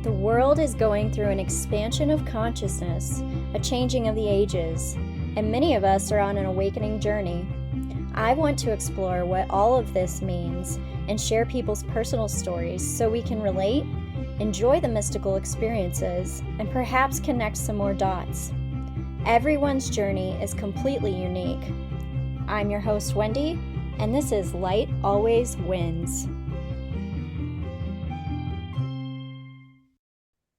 The world is going through an expansion of consciousness, a changing of the ages, and many of us are on an awakening journey. I want to explore what all of this means and share people's personal stories so we can relate, enjoy the mystical experiences, and perhaps connect some more dots. Everyone's journey is completely unique. I'm your host, Wendy, and this is Light Always Wins.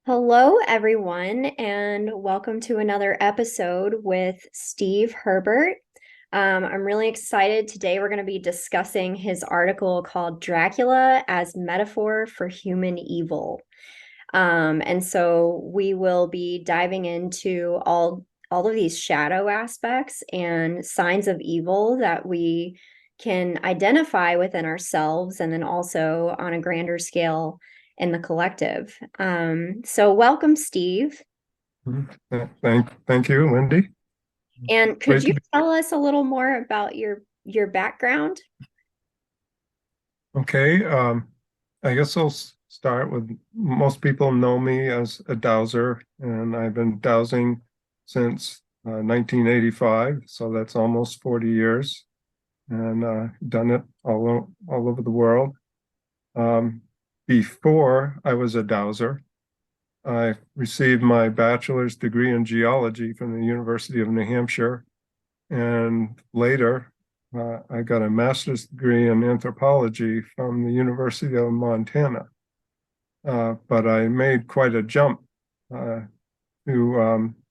Hello, everyone, and welcome to another episode with Steve Herbert. I'm really excited. Today we're going to be discussing his article called Dracula as Metaphor for Human Evil. And so we will be diving into all of these shadow aspects and signs of evil that we can identify within ourselves and then also on a grander scale in the collective. So welcome, Steve. Thank you, Wendy. And could you tell us a little more about your background? Okay, I guess I'll start with, most people know me as a dowser, and I've been dowsing since 1985, so that's almost 40 years, and done it all over the world. Before I was a dowser, I received my bachelor's degree in geology from the University of New Hampshire, and later I got a master's degree in anthropology from the University of Montana. But I made quite a jump to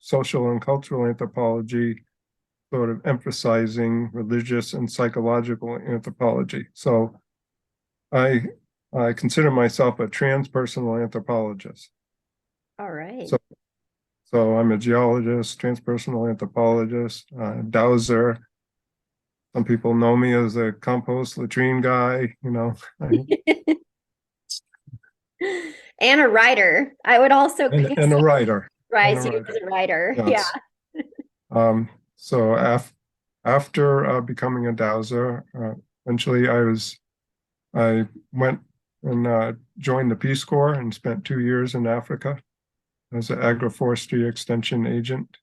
social and cultural anthropology, sort of emphasizing religious and psychological anthropology. So I consider myself a transpersonal anthropologist. All right. So I'm a geologist, transpersonal anthropologist, dowser. Some people know me as a compost latrine guy, you know. And a writer. I would also and a writer. Rise you as a writer. Yes. Yeah. So after becoming a dowser, eventually I went and joined the Peace Corps and spent 2 years in Africa as an agroforestry extension agent,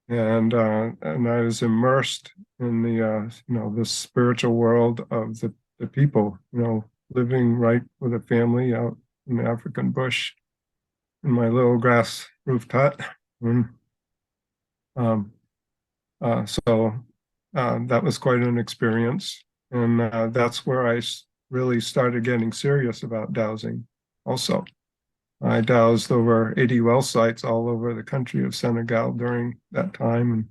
and I was immersed in the spiritual world of the people, living right with a family out in the African bush in my little grass roofed hut. And, that was quite an experience, and that's where I really started getting serious about dowsing. Also, I dowsed over 80 well sites all over the country of Senegal during that time,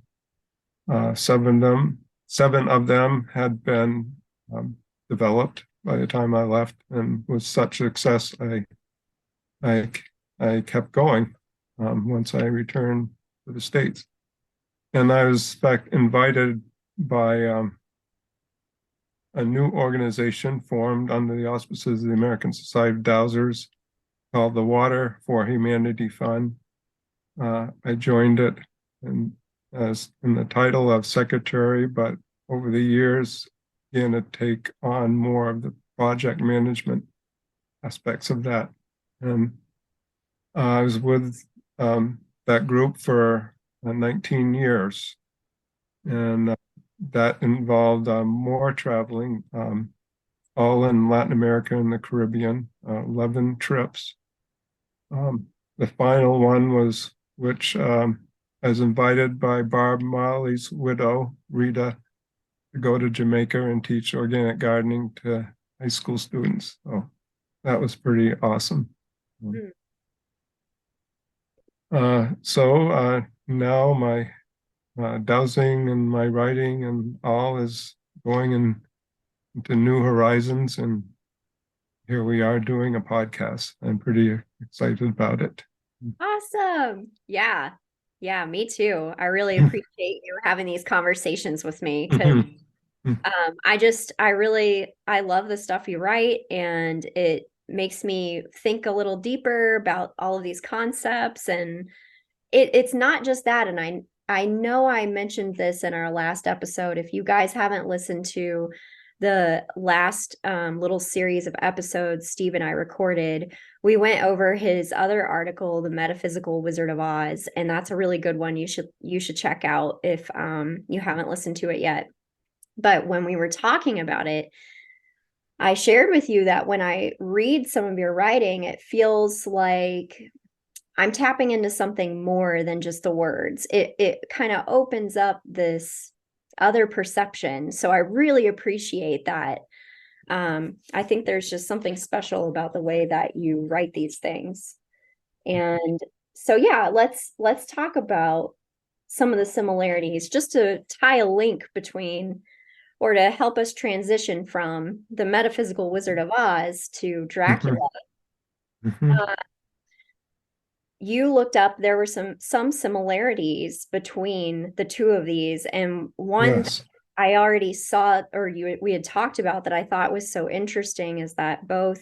and seven of them had been developed by the time I left, and with such success, I kept going once I returned to the States. And I was, in fact, invited by a new organization formed under the auspices of the American Society of Dowsers called the Water for Humanity Fund. I joined it as in the title of secretary, but over the years began to take on more of the project management aspects of that. And I was with that group for 19 years, and that involved more traveling, all in Latin America and the Caribbean, 11 trips. The final one was, which I was invited by Bob Marley's widow, Rita, to go to Jamaica and teach organic gardening to high school students. So that was pretty awesome. Now my dowsing and my writing and all is going into new horizons, and here we are doing a podcast. I'm pretty excited about it. Awesome. Yeah, me too. I really appreciate you having these conversations with me, because I love the stuff you write, and it makes me think a little deeper about all of these concepts. And it's not just that. And I know I mentioned this in our last episode. If you guys haven't listened to the last little series of episodes Steve and I recorded, we went over his other article, The Metaphysical Wizard of Oz, and that's a really good one. You should check out if you haven't listened to it yet. But when we were talking about it, I shared with you that when I read some of your writing, it feels like I'm tapping into something more than just the words. It kind of opens up this other perception. So I really appreciate that. I think there's just something special about the way that you write these things. And so yeah, let's talk about some of the similarities just to tie a link between or to help us transition from the metaphysical Wizard of Oz to Dracula. Mhm. Mhm. Uh, you looked up, there were some similarities between the two of these, and one Yes. I already saw, or we had talked about, that I thought was so interesting is that both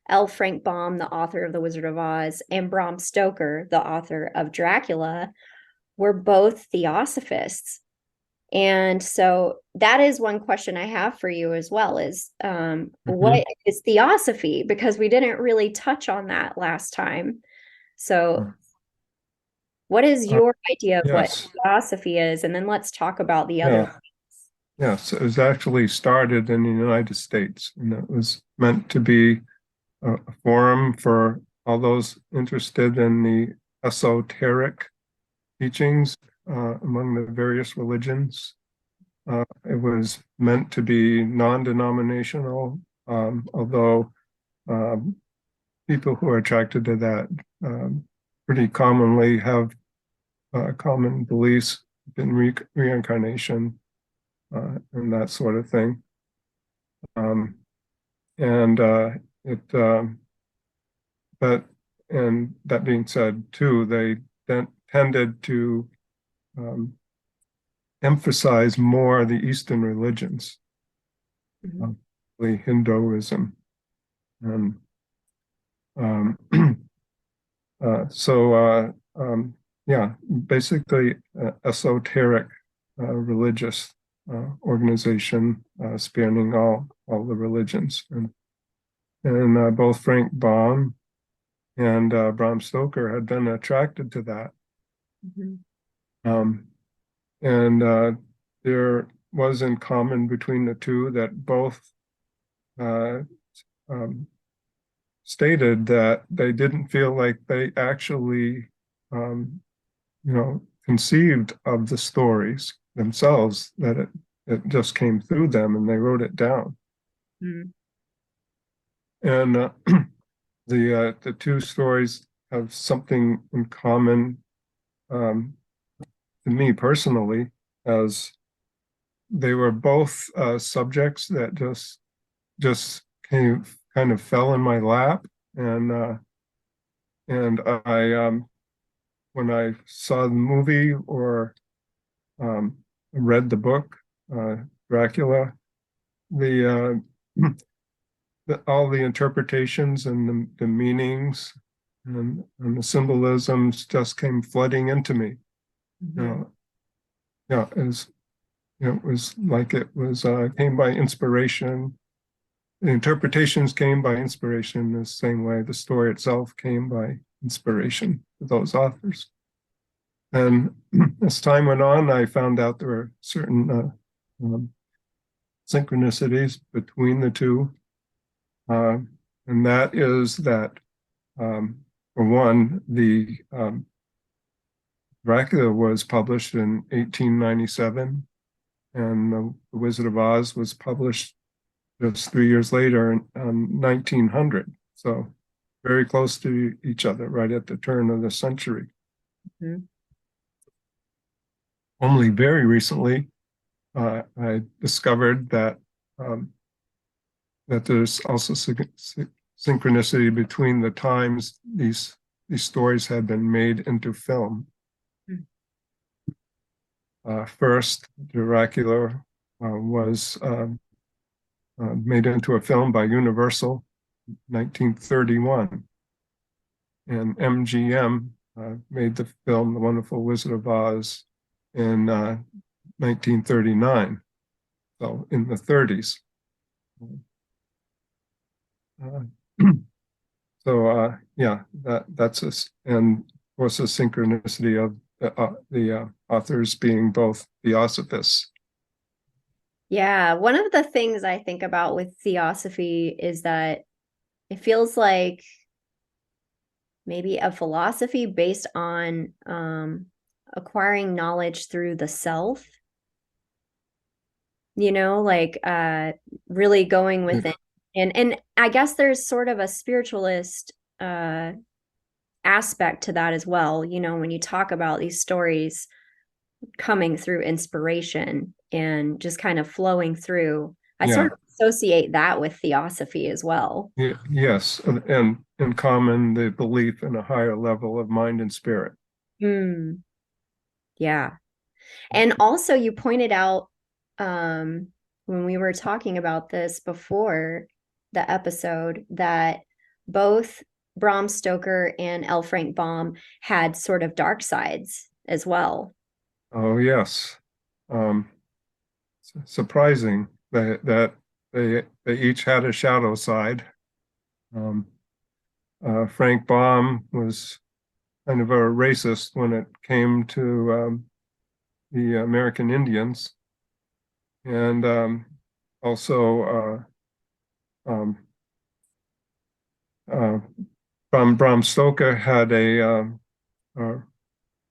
L. Frank Baum, the author of The Wizard of Oz, and Bram Stoker, the author of Dracula, were both theosophists. And so that is one question I have for you as well is Mhm. what is theosophy? Because we didn't really touch on that last time. So what is Uh, your idea of what yes. theosophy is? And then let's talk about the other. Yeah. Yes. It was actually started in the United States, and it was meant to be a forum for all those interested in the esoteric teachings among the various religions. It was meant to be non-denominational, although um, people who are attracted to that pretty commonly have common beliefs in reincarnation and that sort of thing. Um, and it, but and that being said, too, they then tended to um, emphasize more the Eastern religions, Mhm. Hinduism, and um, so yeah, basically esoteric religious organization spanning all the religions, and both Frank Baum and Bram Stoker had been attracted to that. Mhm. Um, and there was in common between the two that both uh, um, stated that they didn't feel like they actually, conceived of the stories themselves, that it just came through them and they wrote it down. Mhm. And the two stories have something in common to me personally, as they were both subjects that just came kind of fell in my lap, and I when I saw the movie or um, read the book uh, Dracula, the, all the interpretations and the meanings and the symbolisms just came flooding into me. You Mhm. know, yeah, it was like it was came by inspiration. The interpretations came by inspiration in the same way the story itself came by inspiration to those authors. And as time went on, I found out there were certain um, synchronicities between the two. Uh, and that is that, for one, the Dracula was published in 1897, and The Wizard of Oz was published just 3 years later in 1900. So very close to each other, right at the turn of the century. Mhm. Only very recently, I discovered um, that there's also synchronicity between the times these stories had been made into film. Mhm. First, Dracula was made into a film by Universal, 1931, and MGM made the film The Wonderful Wizard of Oz in 1939, so in the 30s. Uh, yeah, that's us, and of course the synchronicity of the authors being both theosophists. Yeah, one of the things I think about with theosophy is that it feels like maybe a philosophy based on acquiring knowledge through the self, like really going within. And I guess there's sort of a spiritualist aspect to that as well, when you talk about these stories coming through inspiration and just kind of flowing through. I Yeah, sort of associate that with theosophy as well. yes, and in common the belief in a higher level of mind and spirit. Mm, yeah. And also, you pointed out when we were talking about this before the episode that both Bram Stoker and L. Frank Baum had sort of dark sides as well. Oh yes, um, surprising that they each had a shadow side. Um, Frank Baum was kind of a racist when it came to the American Indians, and also um, uh, Bram Stoker had a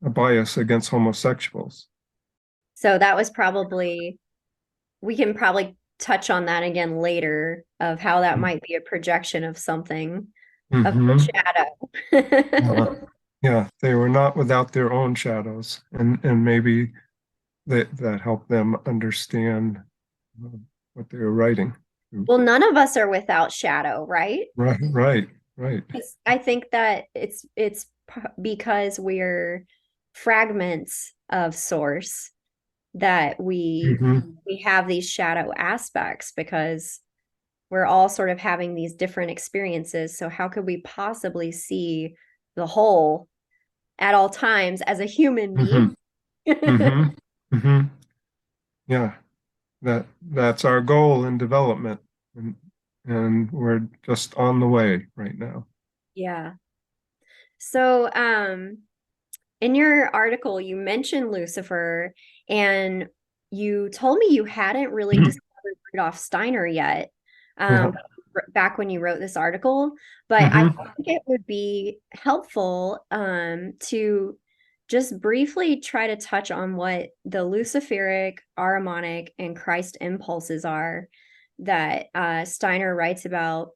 bias against homosexuals. So that was probably, we can probably touch on that again later of how that might be a projection of something of Mm-hmm. the shadow. Yeah, they were not without their own shadows, and maybe that helped them understand uh, what they were writing. Well, none of us are without shadow, right? Right, right, right. I think that it's because we're fragments of source that Mm-hmm. we have these shadow aspects because we're all sort of having these different experiences. So how could we possibly see the whole at all times as a human being? Mm-hmm. Mm-hmm. Mm-hmm. Yeah, that's our goal in development, and we're just on the way right now. Yeah. So, in your article, you mentioned Lucifer, and you told me you hadn't really discovered Rudolf Steiner yet, Yeah. um, back when you wrote this article. But I Mm-hmm. think it would be helpful to just briefly try to touch on what the Luciferic, Ahrimanic, and Christ impulses are that Steiner writes about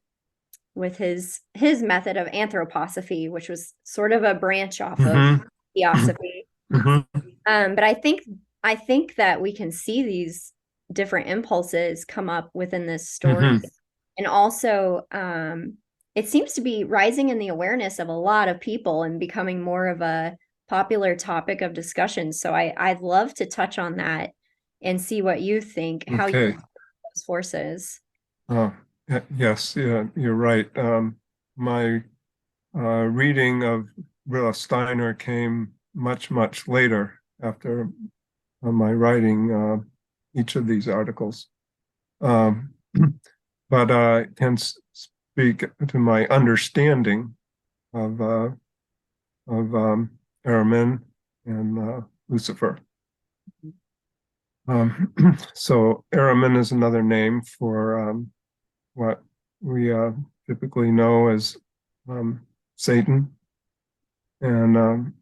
with his method of anthroposophy, which was sort of a branch off of Mm-hmm. theosophy. Mm-hmm. But I think that we can see these different impulses come up within this story, Mm-hmm. and also it seems to be rising in the awareness of a lot of people and becoming more of a popular topic of discussion. So I'd love to touch on that and see what you think, how you Okay. those forces. Oh, yes, yeah, you're right. My reading of Rudolf Steiner came much later after my writing each of these articles. Um, but I can speak to my understanding of Aramin and Lucifer. Um, so Aramin is another name for what we typically know as Satan, and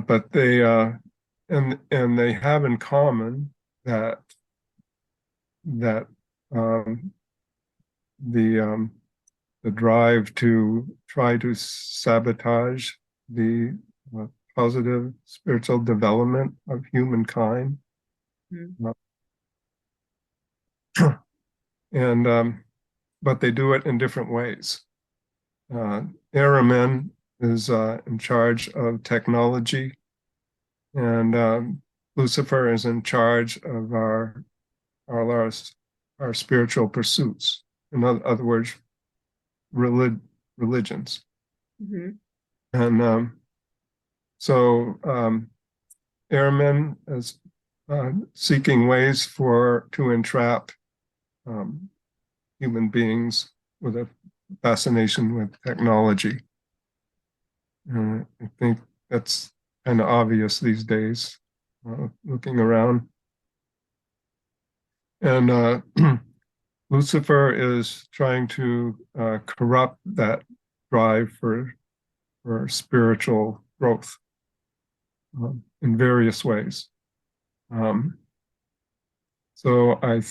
but they and they have in common that that um, the um, the drive to try to sabotage the positive spiritual development of humankind, Mhm. and but they do it in different ways. Uh, Aramin is in charge of technology, and Lucifer is in charge of our our spiritual pursuits. In other words, relig- religions. Mhm. And so Aramin is. seeking ways to entrap um, human beings with a fascination with technology. I think that's kind of obvious these days, looking around. And Lucifer is trying to corrupt that drive for spiritual growth in various ways. Um, so I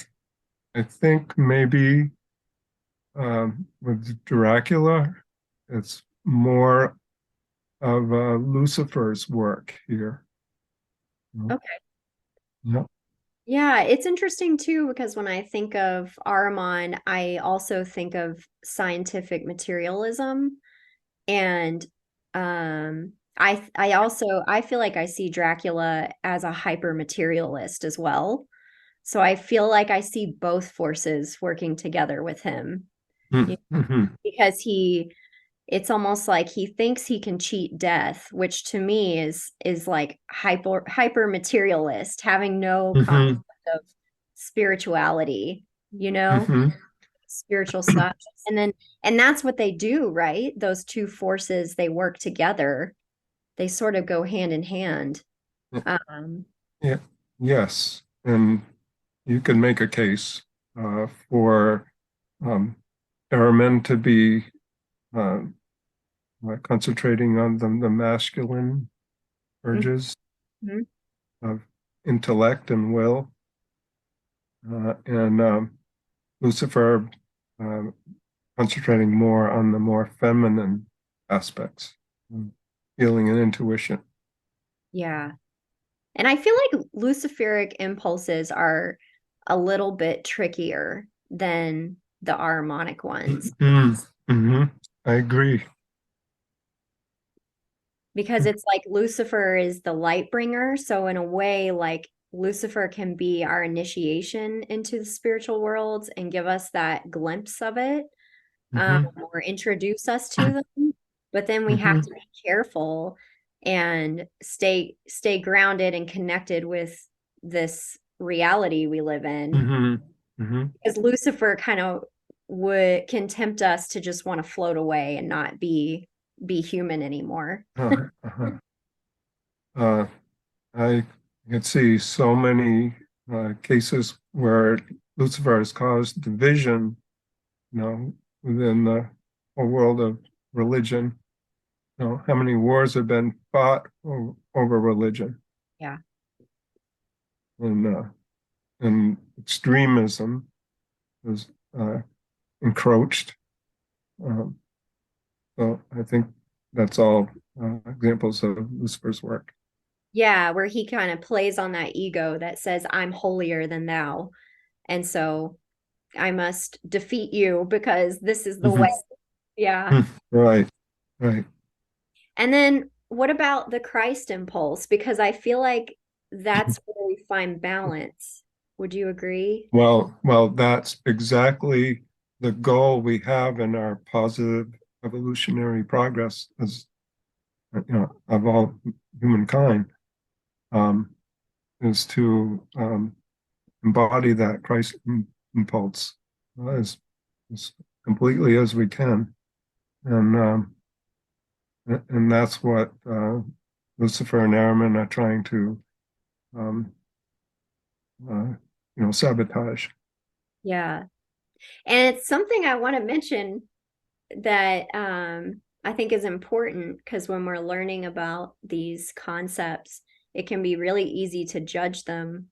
think maybe with Dracula, it's more of Lucifer's work here. Okay. Yeah. Yeah, it's interesting too because when I think of Ahriman, I also think of scientific materialism. And I feel like I see Dracula as a hyper materialist as well. So I feel like I see both forces working together with him. Mm-hmm. Because it's almost like he thinks he can cheat death, which to me is like hyper materialist, having no Mm-hmm. concept of spirituality, you know, Mm-hmm. spiritual stuff. And that's what they do, right? Those two forces, they work together. They sort of go hand in hand. Um, Yeah. Yes. And you can make a case for um, airmen to be uh, concentrating on the masculine urges mhm. of intellect and will, and Lucifer uh, concentrating more on the more feminine aspects, feeling and intuition. Yeah. And I feel like Luciferic impulses are a little bit trickier than the harmonic ones Mm-hmm. I agree. because it's like Lucifer is the light bringer. So, in a way, like Lucifer can be our initiation into the spiritual worlds and give us that glimpse of it, Mm-hmm. or introduce us to them. But then we have Mm-hmm. to be careful and stay grounded and connected with this reality we live in Mm-hmm. Mm-hmm. because Lucifer kind of would can tempt us to just want to float away and not be human anymore. Uh-huh. Uh, I can see so many cases where Lucifer has caused division, within the whole world of religion. How many wars have been fought over religion Yeah. and extremism has encroached. Um, so I think that's all examples of Lucifer's work. Yeah, where he kind of plays on that ego that says I'm holier than thou. And so I must defeat you because this is the way. Mhm. Yeah. Right, right. And then what about the Christ impulse? Because I feel like that's where we find balance. Would you agree? Well, that's exactly the goal we have in our positive evolutionary progress as of all humankind, um, is to embody that Christ impulse as completely as we can, and that's what Lucifer and Ahriman are trying to um, uh, sabotage. Yeah. And it's something I want to mention that I think is important because when we're learning about these concepts, it can be really easy to judge them.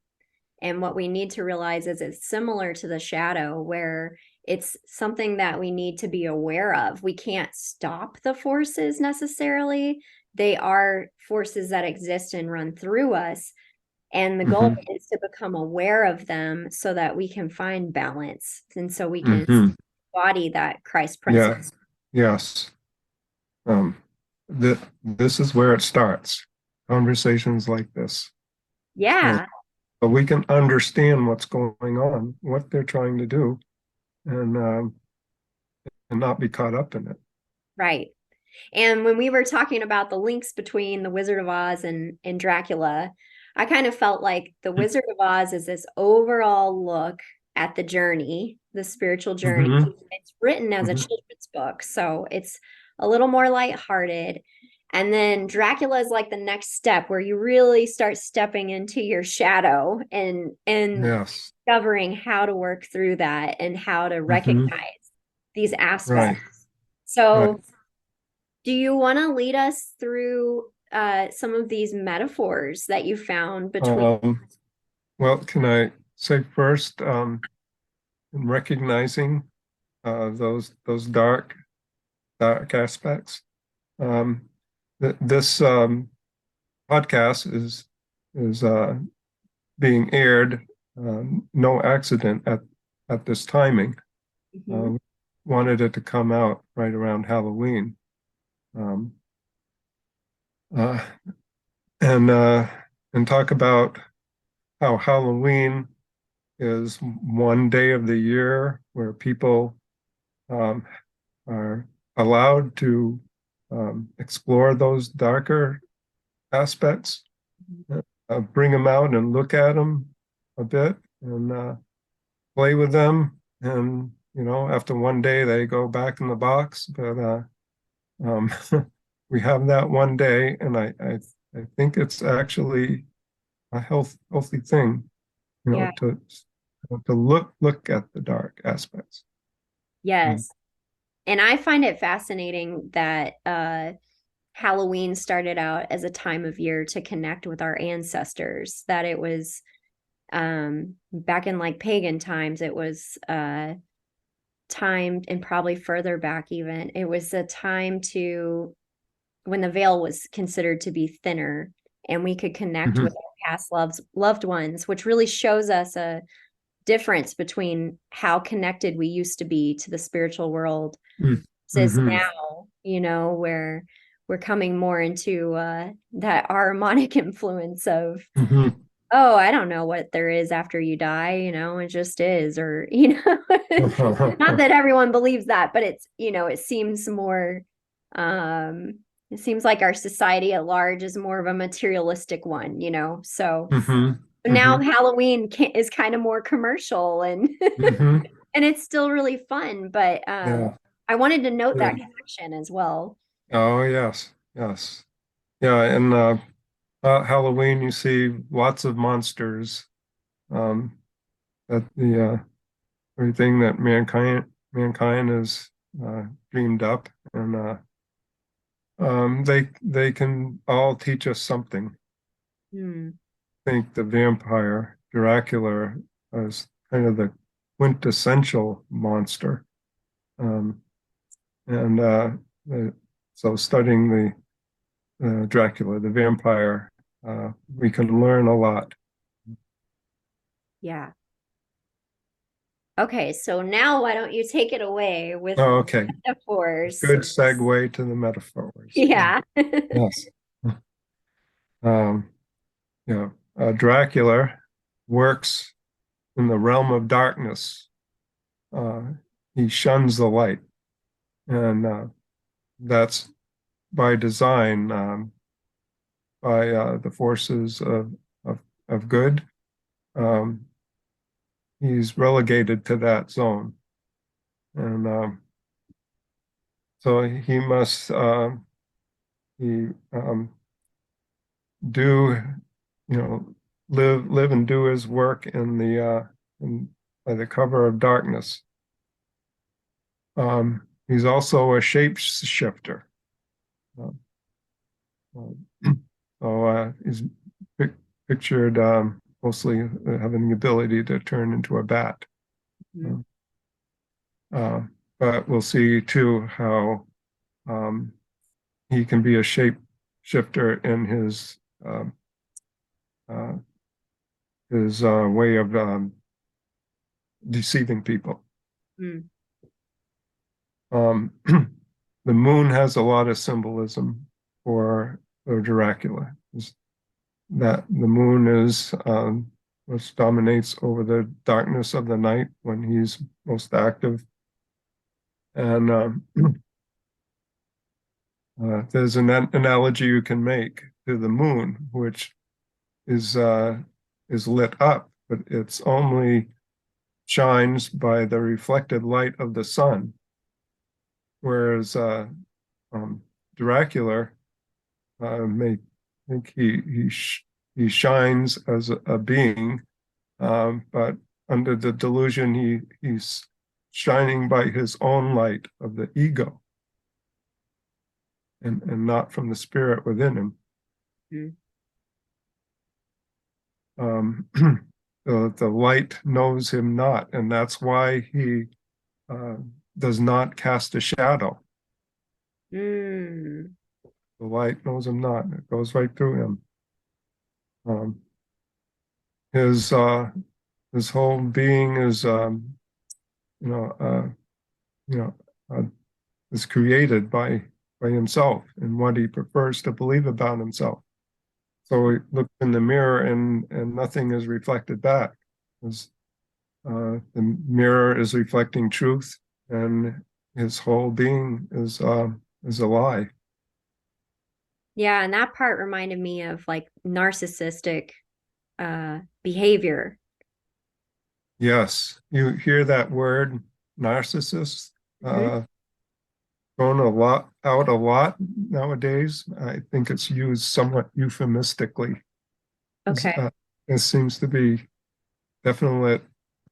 And what we need to realize is it's similar to the shadow, where it's something that we need to be aware of. We can't stop the forces necessarily. They are forces that exist and run through us. And the goal Hmm. is to become aware of them so that we can find balance and so we can Hmm. embody that Christ Yeah. presence. Yes. Um, this is where it starts. Conversations like this. So, Yeah, but we can understand what's going on, what they're trying to do, and not be caught up in it. right. And when we were talking about the links between the Wizard of Oz and Dracula, I kind of felt like The Wizard of Oz is this overall look at the journey, the spiritual journey. Hmm. It's written as a Hmm. children's book, so it's a little more lighthearted. And then Dracula is like the next step where you really start stepping into your shadow and Yes. discovering how to work through that and how to Hmm. recognize these Right. aspects. Right. So, do you want to lead us through some of these metaphors that you found between? Um, well, can I say first, in recognizing those dark aspects, um, this podcast is being aired, no accident at this timing. Mhm. Wanted it to come out right around Halloween. Um, uh, and and talk about how Halloween is one day of the year where people um, are allowed to explore those darker aspects, bring them out and look at them a bit, and play with them. And after one day, they go back in the box. But um, we have that one day, and I think it's actually a healthy thing, Yeah. to look at the dark aspects. Mm. Yes. And I find it fascinating that Halloween started out as a time of year to connect with our ancestors, that it was back in like pagan times, it was time, and probably further back even, it was a time to when the veil was considered to be thinner and we could connect with Mhm. our past loved ones, which really shows us a difference between how connected we used to be to the spiritual world Mm. versus Mhm. now, where we're coming more into that harmonic influence of, Mhm. oh, I don't know what there is after you die, it just is, or, not that everyone believes that, but it's, it seems more, um, it seems like our society at large is more of a materialistic one, so Mhm. now Mhm. Halloween is kind of more commercial and Mhm. and it's still really fun, but Yeah. I wanted to note that Yeah. connection as well. Oh, yes. Yes. Yeah. And Halloween, you see lots of monsters. Um, that the everything that mankind has dreamed up, and they can all teach us something. Hmm. I think the vampire Dracula is kind of the quintessential monster. Um, and so studying the Dracula, the vampire, we can learn a lot. Yeah. Okay, so now why don't you take it away with Oh, the okay. metaphors? Good segue to the metaphors. Yeah. Yes. Um, yeah. Dracula works in the realm of darkness. Uh, he shuns the light, and that's by design, by the forces of good. Um, he's relegated to that zone, and so he must he do live and do his work by the cover of darkness. He's also a shapeshifter. Uh, so he's pic- pictured mostly having the ability to turn into a bat. Uh, Mhm. uh, but we'll see too how um, he can be a shapeshifter in um, uh, his way of deceiving people. Mm. Um, the moon has a lot of symbolism for Dracula. That the moon is which dominates over the darkness of the night when he's most active. And there's an analogy you can make to the moon, which is lit up, but it's only shines by the reflected light of the sun. Whereas um, Dracula may think he shines as a being, but under the delusion he's shining by his own light of the ego, and not from the spirit within him. Mm. The light knows him not, and that's why he uh, does not cast a shadow. Mm. The light knows him not; it goes right through him. Um, his his whole being is you know you know uh, is created by himself and what he prefers to believe about himself. So he looks in the mirror and nothing is reflected back. As, the mirror is reflecting truth, and his whole being is a lie. Yeah, and that part reminded me of like narcissistic behavior. Yes, you hear that word narcissist Mhm. uh, thrown a lot nowadays. I think it's used somewhat euphemistically. Okay. It seems to be definitely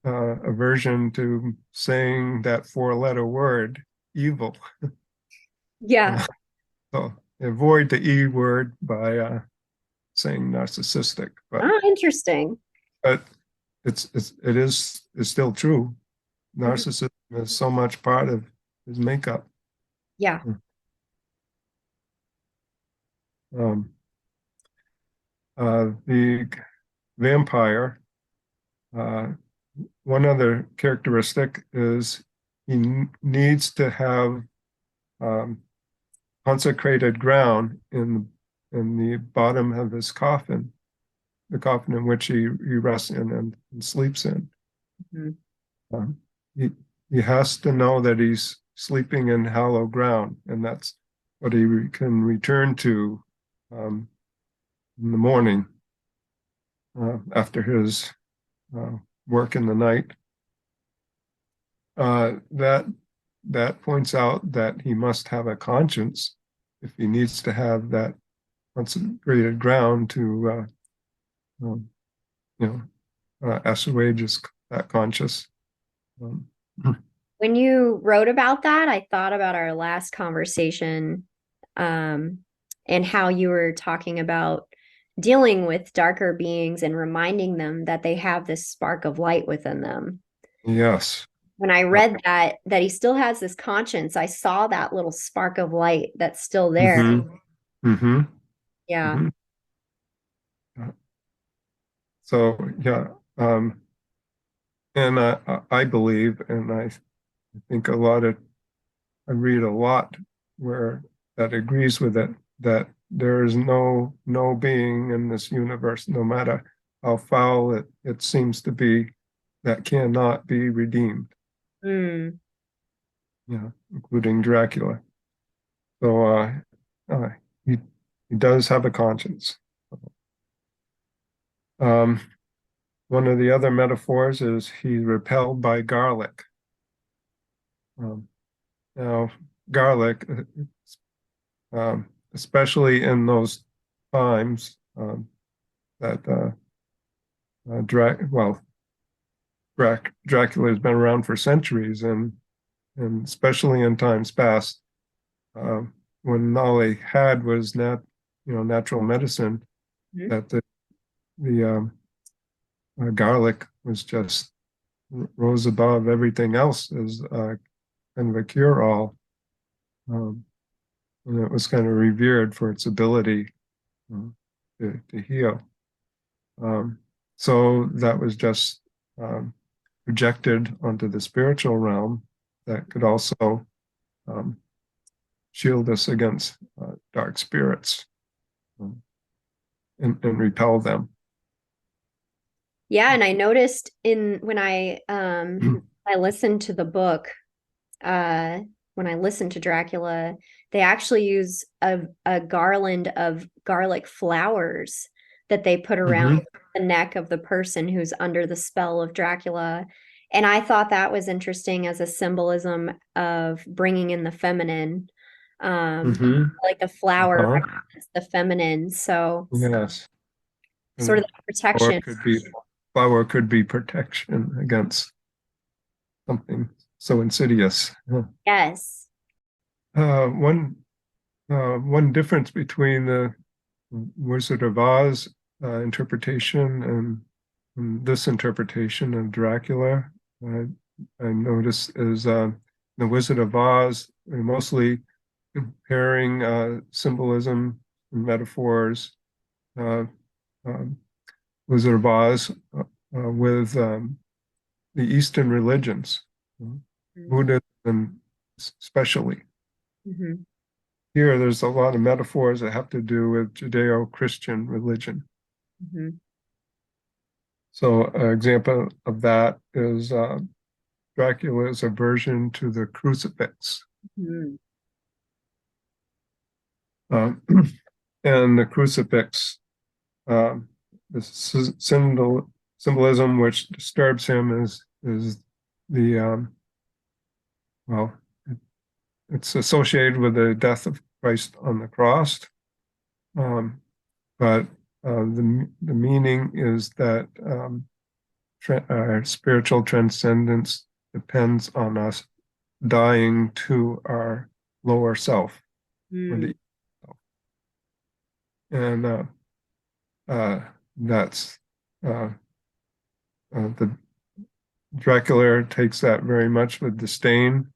aversion to saying that four-letter word, evil. Yeah. Uh, so avoid the E word by saying narcissistic, Oh, interesting. but it's still true. Mhm. Narcissism is so much part of his makeup. Yeah. Um, the vampire, uh, one other characteristic is he needs to have um, consecrated ground in the bottom of his coffin, the coffin in which he rests in and sleeps in. Mhm. Um, he he has to know that he's sleeping in hallowed ground, and that's what can return to um, in the morning after his uh, work in the night. That that points out that he must have a conscience if he needs to have that consecrated ground to um, you know assuage that conscious. Um, When you wrote about that, I thought about our last conversation, um, and how you were talking about dealing with darker beings and reminding them that they have this spark of light within them. yes. When I read that he still has this conscience, I saw that little spark of light that's still there. Mm-hmm. Mm-hmm. Yeah. Mm-hmm. So yeah, and I believe, and I think I read a lot where that agrees with it, that there is no being in this universe, no matter how foul it seems to be, that cannot be redeemed. Mm. Yeah, including Dracula. So uh, he he does have a conscience. Um, one of the other metaphors is he's repelled by garlic. Um, now, garlic, especially in those times that Dracula has been around for centuries, and especially in times past, uh, when all they had was natural medicine, Mhm. that the garlic was just rose above everything else as kind of a cure-all, um, and it was kind of revered for its ability uh, to heal. Um, so that was just um, projected onto the spiritual realm that could also um, shield us against dark spirits um, and repel them. Yeah, and I noticed in when I listened to the book, uh when I listened to Dracula, they actually use a garland of garlic flowers that they put around Hmm. the neck of the person who's under the spell of Dracula. And I thought that was interesting as a symbolism of bringing in the feminine. Hmm. Like the flower Uh-huh. represents the feminine. So Yes. sort of And the flower protection. could be flower could be protection against something so insidious. Huh. Yes. Uh, one one difference between the Wizard of Oz interpretation and this interpretation of Dracula, uh, I notice is the Wizard of Oz mostly comparing symbolism and metaphors, uh, um, Wizard of Oz, with the Eastern religions, Buddhism especially. Mm-hmm. Here, there's a lot of metaphors that have to do with Judeo-Christian religion. Mm-hmm. So, an example of that is Dracula's aversion to the crucifix. Mm-hmm. Um, and the crucifix, the symbolism which disturbs him is the well, it's associated with the death of Christ on the cross, but the meaning is that our spiritual transcendence depends on us dying to our lower self or Mm. the and uh, that's uh, the Dracula takes that very much with disdain,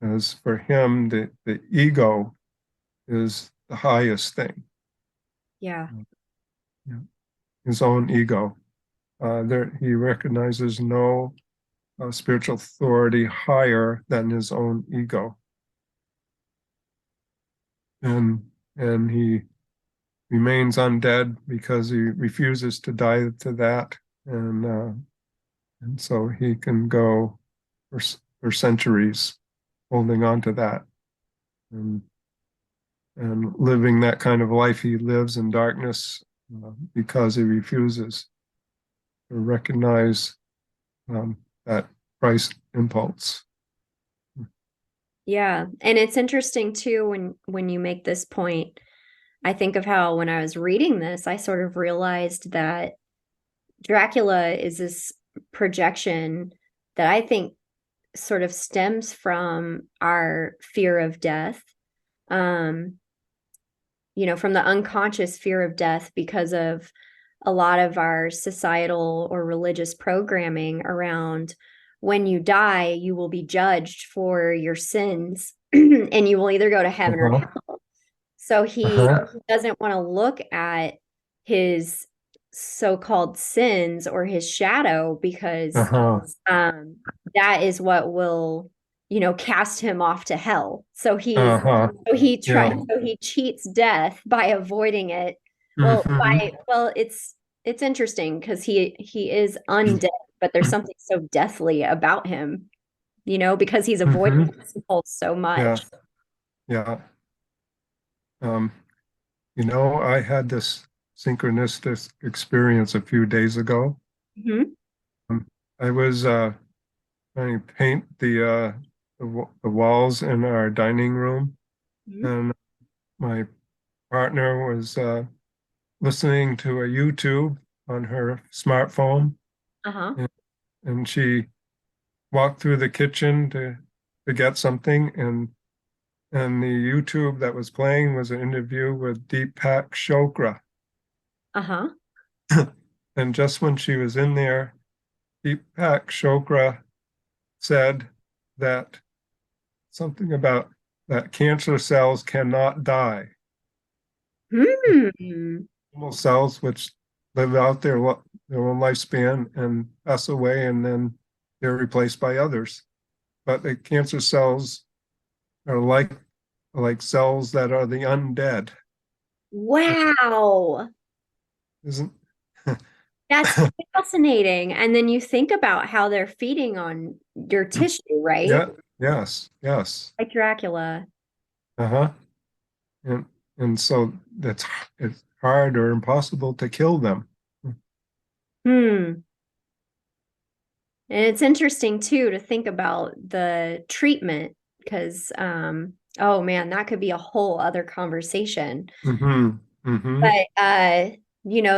as for him the ego is the highest thing, Yeah. yeah. His own ego. There he recognizes no spiritual authority higher than his own ego, and he remains undead because he refuses to die to that, and so he can go for centuries holding on to that and living that kind of life. He lives in darkness because he refuses to recognize that Christ impulse. Yeah. And it's interesting too when you make this point. I think of how when I was reading this, I sort of realized that Dracula is this projection that I think sort of stems from our fear of death. Um, from the unconscious fear of death because of a lot of our societal or religious programming around when you die, you will be judged for your sins and you will either go to heaven or Uh-huh. hell. So he Uh-huh. doesn't want to look at his so-called sins or his shadow because Uh-huh. um, that is what will, cast him off to hell. Uh-huh. Yeah. So he cheats death by avoiding it. Mm-hmm. It's interesting because he is undead, but there's something so deathly about him, because he's avoiding Mm-hmm. this impulse so Yeah. much. Yeah. Um, I had this synchronistic experience a few days ago. Mhm. Um, I was trying to paint the walls in our dining room, Mhm. and my partner was listening to a YouTube on her smartphone, Uh-huh. and, and she walked through the kitchen to get something, and the YouTube that was playing was an interview with Deepak Chopra. Uh-huh. And just when she was in there, Deepak Chopra said that something about that cancer cells cannot die. Hmm. Normal cells which live out their own lifespan and pass away, and then they're replaced by others. But the cancer cells are like cells that are the undead. Wow. Isn't That's fascinating. And then you think about how they're feeding on your tissue, right? yeah, yes, yes. Like Dracula. Uh-huh. And and so it's hard or impossible to kill them. Hmm. And it's interesting too to think about the treatment because oh man, that could be a whole other conversation. Mm-hmm. Mm-hmm. But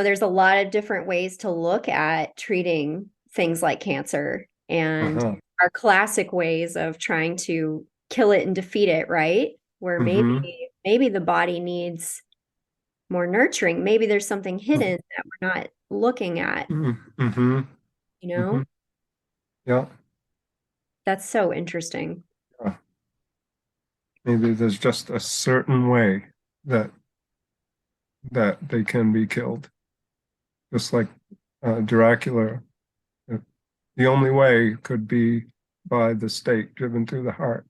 there's a lot of different ways to look at treating things like cancer and Uh-huh. our classic ways of trying to kill it and defeat it, right? Where Mm-hmm. maybe the body needs more nurturing. Maybe there's something hidden that we're not looking at, Mm-hmm. you Mm-hmm. know? Yeah. That's so interesting. Yeah. Maybe there's just a certain way that they can be killed, just like Dracula. Uh, The only way could be by the stake driven through the heart,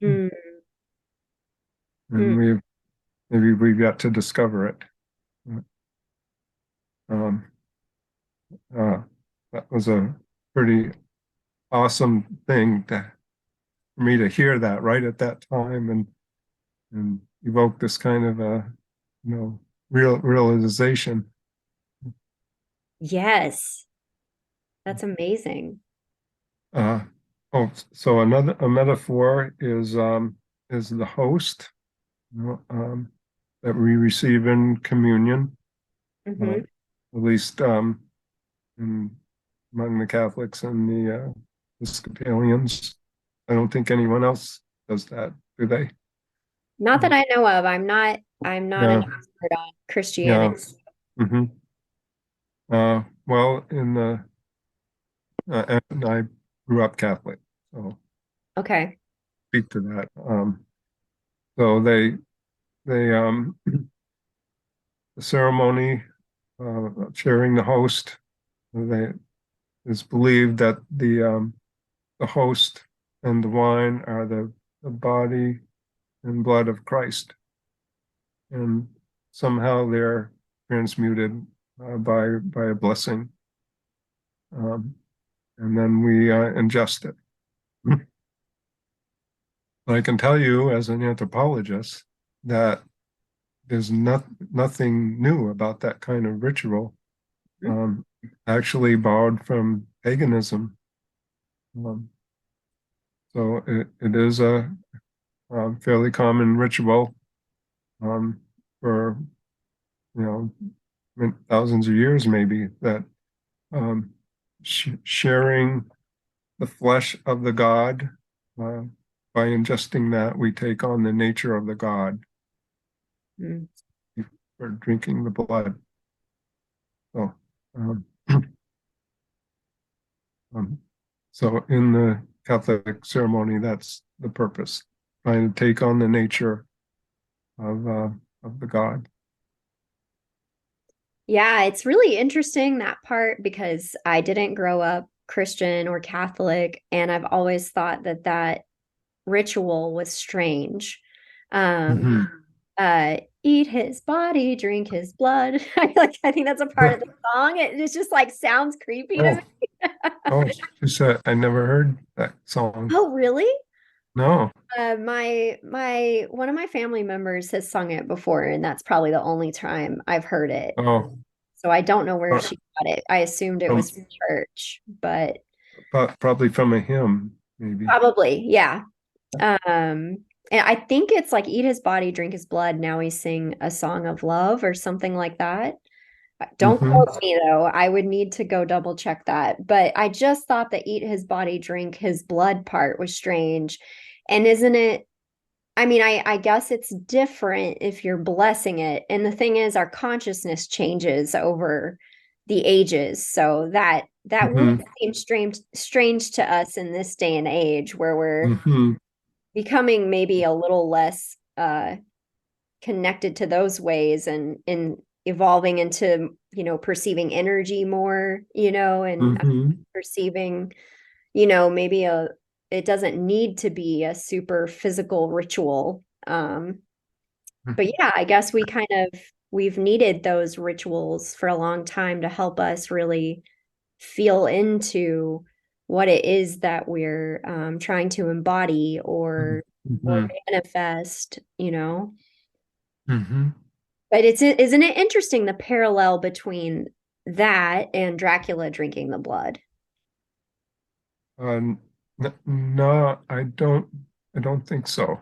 Mm, mm. and we've got to discover it. Um, uh, that was a pretty awesome thing for me to hear that right at that time and evoke this kind of a realization. Yes, that's amazing. Uh, oh, so another a metaphor is the host, that we receive in communion, uh, Hmm. at least in, among the Catholics and the Episcopalians. I don't think anyone else does that, do they? Not that I know of. I'm not an Yeah, expert on Christianity. yeah. Hmm. Well, in the and I grew up Catholic, so Okay. speak to that. So the ceremony, sharing the host, they it's believed that the host and the wine are the body and blood of Christ, and somehow they're transmuted by a blessing, um, and then we ingest it. But I can tell you, as an anthropologist, that there's nothing new about that kind of ritual. Um, Actually borrowed from paganism. Um, so it is a fairly common ritual um, for you thousands of years, maybe that um, sharing the flesh of the god. Uh, by ingesting that, we take on the nature of the god Mm. for drinking the blood. So, um, um, so in the Catholic ceremony, that's the purpose, trying to take on the nature of uh, of the god. Yeah, it's really interesting that part because I didn't grow up Christian or Catholic, and I've always thought that that ritual was strange. Um, Mm-hmm. Eat his body, drink his blood. I think that's a part of the song. It just like sounds creepy to Oh, me. oh, she said, I never heard that song. Oh, really? No. My one of my family members has sung it before, and that's probably the only time I've heard it. Oh, So I don't know where uh, she got it. I assumed it was from from church, but probably from a hymn, maybe. probably, yeah. And I think it's like eat his body, drink his blood. Now we sing a song of love or something like that. Don't Mm-hmm. quote me though. I would need to go double check that. But I just thought the eat his body, drink his blood part was strange. And isn't it? I mean, I guess it's different if you're blessing it. And the thing is, our consciousness changes over the ages. So that would Mm-hmm. seem strange to us in this day and age where we're Mm-hmm. becoming maybe a little less connected to those ways and evolving into, perceiving energy more, and Mm-hmm. perceiving, maybe it doesn't need to be a super physical ritual. But yeah, I guess we've needed those rituals for a long time to help us really feel into what it is that we're trying to embody or Mm-hmm. manifest. Hmm. But isn't it interesting the parallel between that and Dracula drinking the blood? No, I don't think so.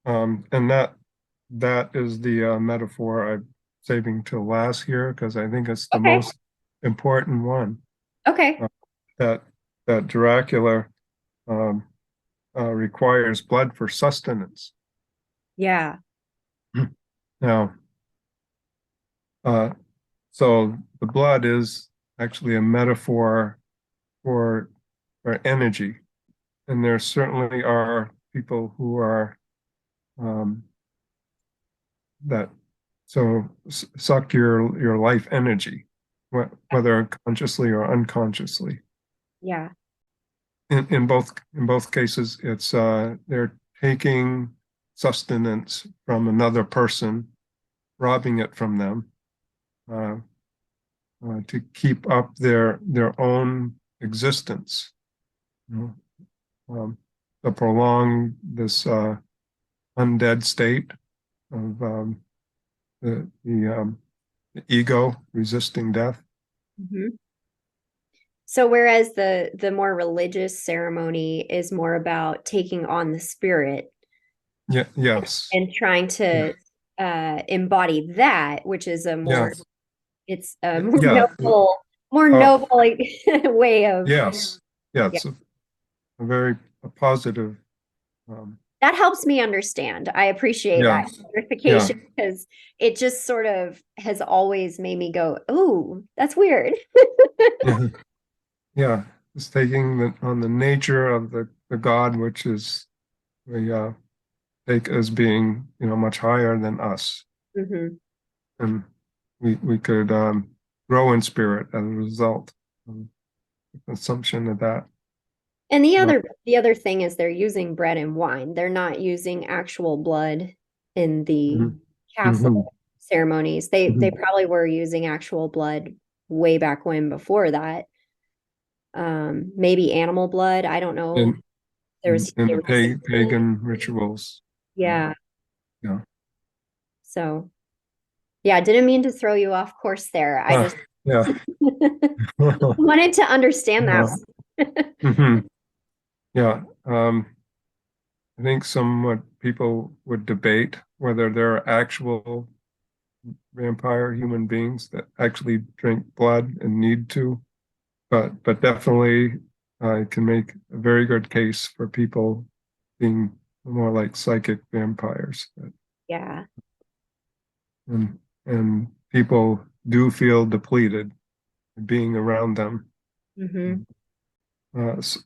And that is the metaphor I'm saving till last here because I think it's the Okay. most important one. Okay. Uh, that that Dracula um, requires blood for sustenance. Yeah. Now, uh, so the blood is actually a metaphor for for energy, and there certainly are people who are um, that suck your life energy, whether consciously or unconsciously. Yeah. In both cases, it's they're taking sustenance from another person, robbing it from them uh, to keep up their own existence, you know, to prolong this undead state of the ego resisting death. Hmm. So whereas the more religious ceremony is more about taking on the spirit Yeah, yes, and trying yeah, to embody that, which is a more yes, it's a yeah, more uh, noble like, way of yes, yeah. yeah. It's a very a positive. Um, That helps me understand. I appreciate yeah, that yeah, clarification because it just sort of has always made me go, "Ooh, that's weird." yeah, yeah. It's taking on the nature of the God, which is we take as being much higher than us, Hmm. and we could grow in spirit as a result of the consumption of that. And Uh, the other thing is they're using bread and wine. They're not using actual blood in the mhm, mhm, castle ceremonies. They mhm. probably were using actual blood way back when before that. Maybe animal blood. I don't know. In in the There was pagan rituals. Uh, yeah. yeah. So yeah, I didn't mean to throw you off course there. I just Yeah. wanted to understand that. Yeah. Mhm. Yeah. I think somewhat people would debate whether there are actual vampire human beings that actually drink blood and need to, but definitely I can make a very good case for people being more like psychic vampires. Yeah. And people do feel depleted being around them. Hmm.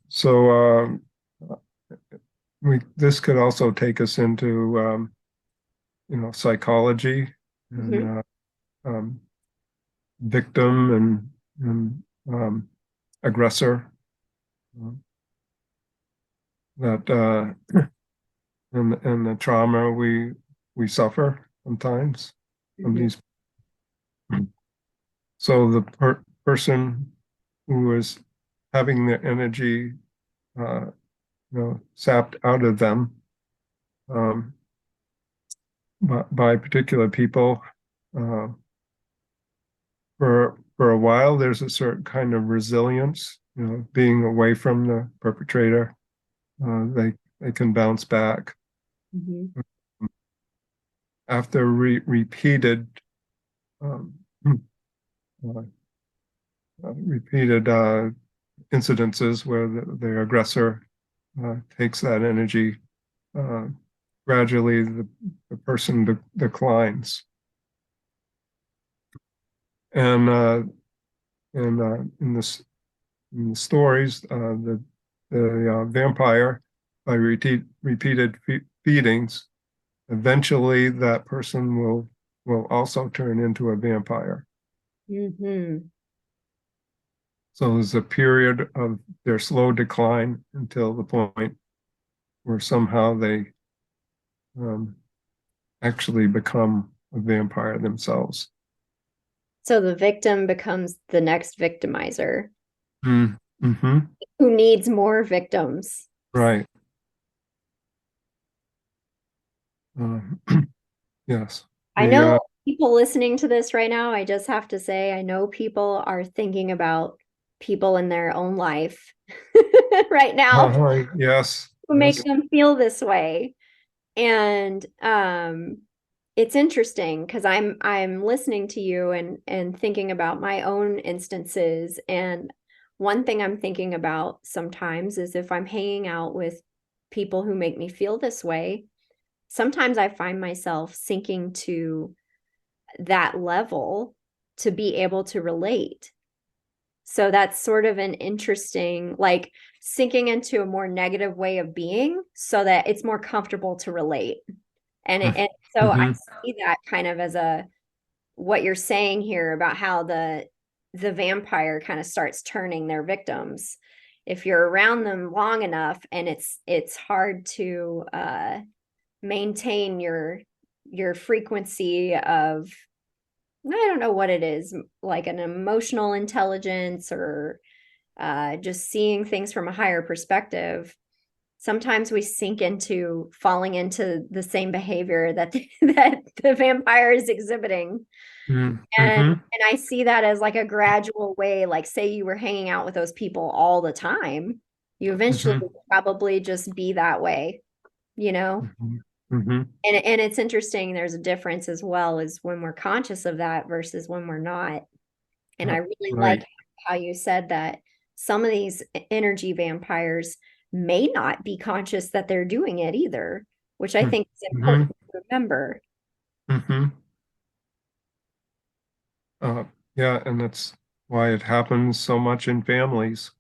So we this could also take us into psychology Hmm. and um, victim and aggressor uh, that and the trauma we suffer sometimes from Hmm. these. So the person who is having their energy uh, sapped out of them um, by particular people. Uh, for a while, there's a certain kind of resilience, being away from the perpetrator. They can bounce back Hmm. after repeated um, uh, repeated incidences where the aggressor takes that energy. Uh, Gradually, the person declines, and in this in the stories, the vampire, by repeated feedings, eventually that person will also turn into a vampire. Hmm. So there's a period of their slow decline until the point where somehow they um, actually become a vampire themselves. So the victim becomes the next victimizer Mm-hmm. who needs more victims. Right. Uh, yes. I know people listening to this right now, I just have to say, I know people are thinking about people in their own life right now Yes, who make yes. them feel this way. And it's interesting because I'm listening to you and thinking about my own instances. And one thing I'm thinking about sometimes is if I'm hanging out with people who make me feel this way, sometimes I find myself sinking to that level to be able to relate. So that's sort of an interesting, like sinking into a more negative way of being so that it's more comfortable to relate. And so I Mm-hmm. see that kind of as a what you're saying here about how the vampire kind of starts turning their victims. If you're around them long enough and it's hard to maintain your frequency of I don't know what it is, like an emotional intelligence or just seeing things from a higher perspective. Sometimes we sink into falling into the same behavior that that the vampire is exhibiting. And Mm-hmm. I see that as like a gradual way, like say you were hanging out with those people all the time, you eventually Mm-hmm. would probably just be that way, you know? Mm-hmm. Mm-hmm. And it's interesting, there's a difference as well as when we're conscious of that versus when we're not. And I really Right. like how you said that some of these energy vampires may not be conscious that they're doing it either, which I think is Mm-hmm. important to remember. Mm-hmm. Uh, yeah, and that's why it happens so much in families,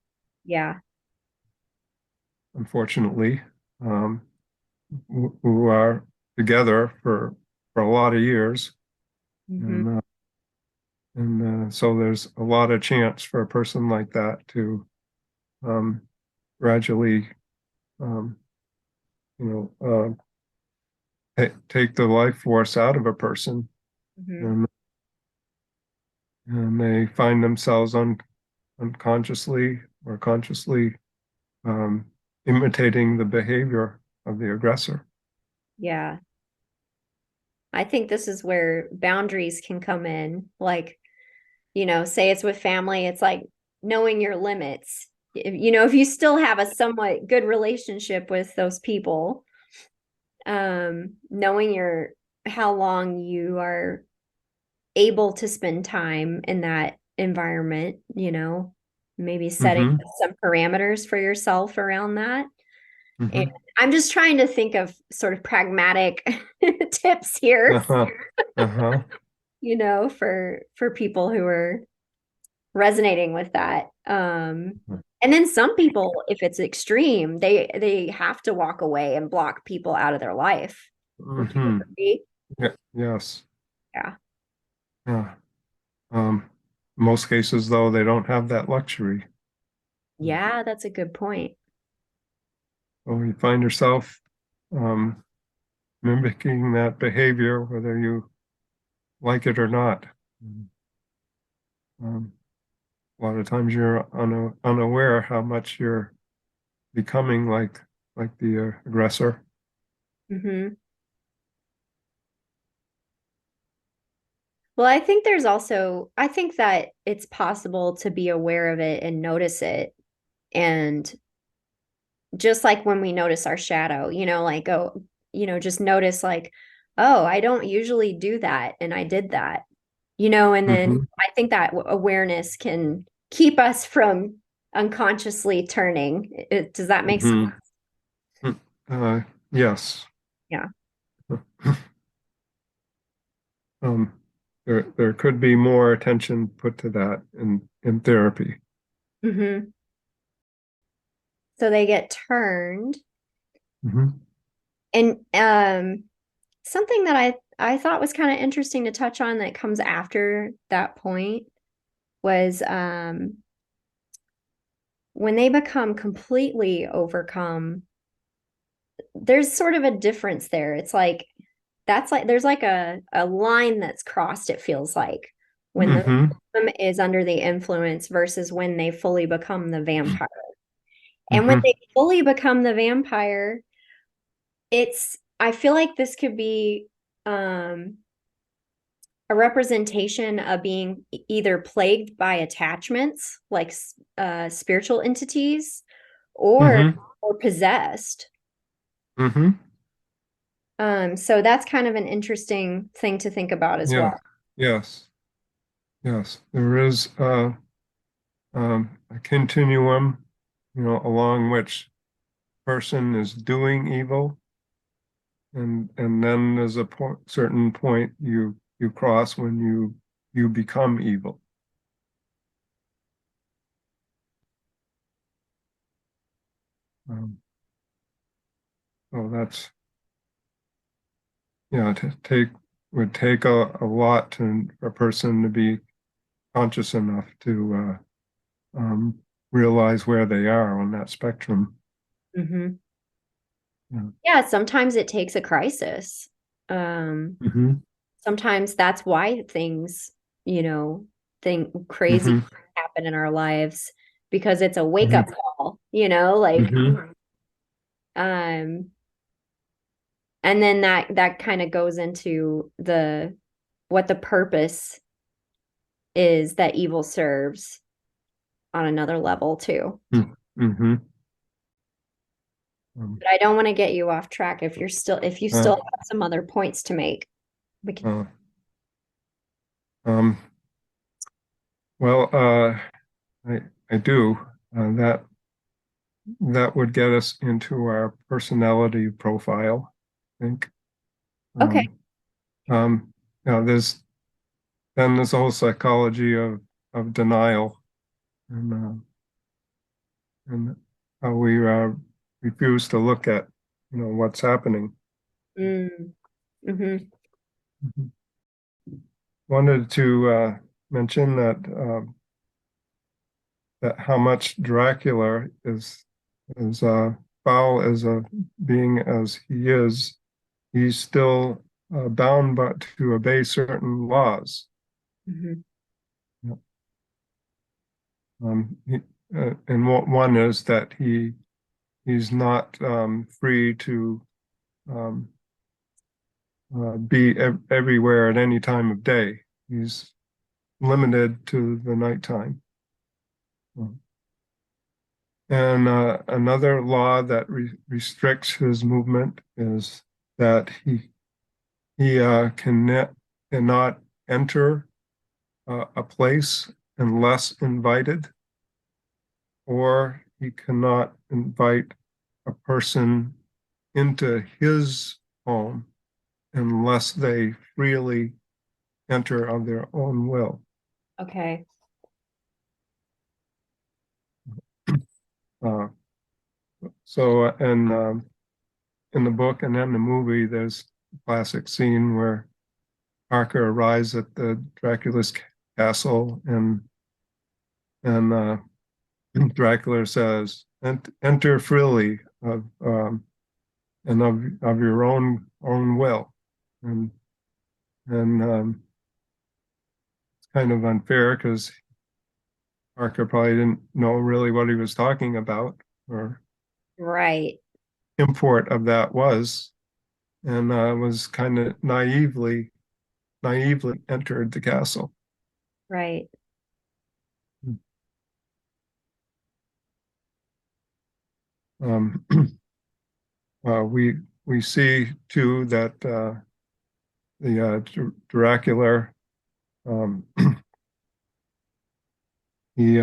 Yeah. unfortunately, um, who are together for a lot of years, Hmm. and so there's a lot of chance for a person like that to um, gradually, um, take the life force out of a person, Hmm. and and they find themselves unconsciously or consciously um, imitating the behavior of the aggressor. Yeah. I think this is where boundaries can come in. Like, say it's with family, it's like knowing your limits. If you still have a somewhat good relationship with those people, knowing how long you are able to spend time in that environment, maybe setting Mm-hmm. some parameters for yourself around that. And Mm-hmm. I'm just trying to think of sort of pragmatic tips here, Uh-huh. Uh-huh. for people who are resonating with that. And then some people, if it's extreme, they have to walk away and block people out of their life. Would you Mm-hmm. agree? Yeah. Yes. Yeah. Yeah. Um, most cases, though, they don't have that luxury. Yeah, that's a good point. So you find yourself um, mimicking that behavior, whether you like it or not. Um, a lot of times you're unaware how much you're becoming like the aggressor. Hmm. Well, I think that it's possible to be aware of it and notice it. And just like when we notice our shadow, like, oh, just notice, like, oh, I don't usually do that. And I did that, and then Mm-hmm. I think that awareness can keep us from unconsciously turning. Does that make sense? Mm-hmm. Uh, yes. Yeah. Um, there could be more attention put to that in therapy. Hmm. So they get turned. Mm-hmm. And something that I thought was kind of interesting to touch on that comes after that point was when they become completely overcome, there's sort of a difference there. It's like that's like there's like a line that's crossed, it feels like, when the Mm-hmm. victim is under the influence versus when they fully become the vampire. And when Mm-hmm. they fully become the vampire, I feel like this could be um a representation of being either plagued by attachments, like spiritual entities, or Mm-hmm. or possessed. Mm-hmm. So that's kind of an interesting thing to think about as Yeah. well. Yes. Yes. There is a continuum, along which person is doing evil, and then there's a certain point you cross when you become evil. Um, so that's to take would take a lot to a person to be conscious enough to realize where they are on that spectrum. Hmm. Yeah. Yeah, sometimes it takes a crisis. Um, Mm-hmm. Sometimes that's why things, you know, crazy Mm-hmm. happen in our lives because it's a wake up Mm-hmm. call, like Mm-hmm. um and then that kind of goes into the what the purpose is that evil serves on another level too. Mm-hmm. Um, But I don't want to get you off track if you uh, still have some other points to make. We can. uh, um, well, I do. That would get us into our personality profile, I think. Okay. Um, um, there's then this whole psychology of denial and how we refuse to look at what's happening. Mm, hmm. Mhm. Wanted to mention that how much Dracula is foul as a being as he is, he's still bound but to obey certain laws. Hmm. Yeah. He, and one is that he's not free to um, be everywhere at any time of day. He's limited to the nighttime. And another law that restricts his movement is that he cannot enter a place unless invited, or he cannot invite a person into his home unless they freely enter of their own will. Okay. Uh, so in the book and in the movie, there's a classic scene where Parker arrives at the Dracula's castle, and Dracula says, "Enter freely and of your own will," and and it's kind of unfair because Parker probably didn't know really what he was talking about or Right. import of that was, and was kind of naively entered the castle. Right. Um, we see too that the Dracula um, he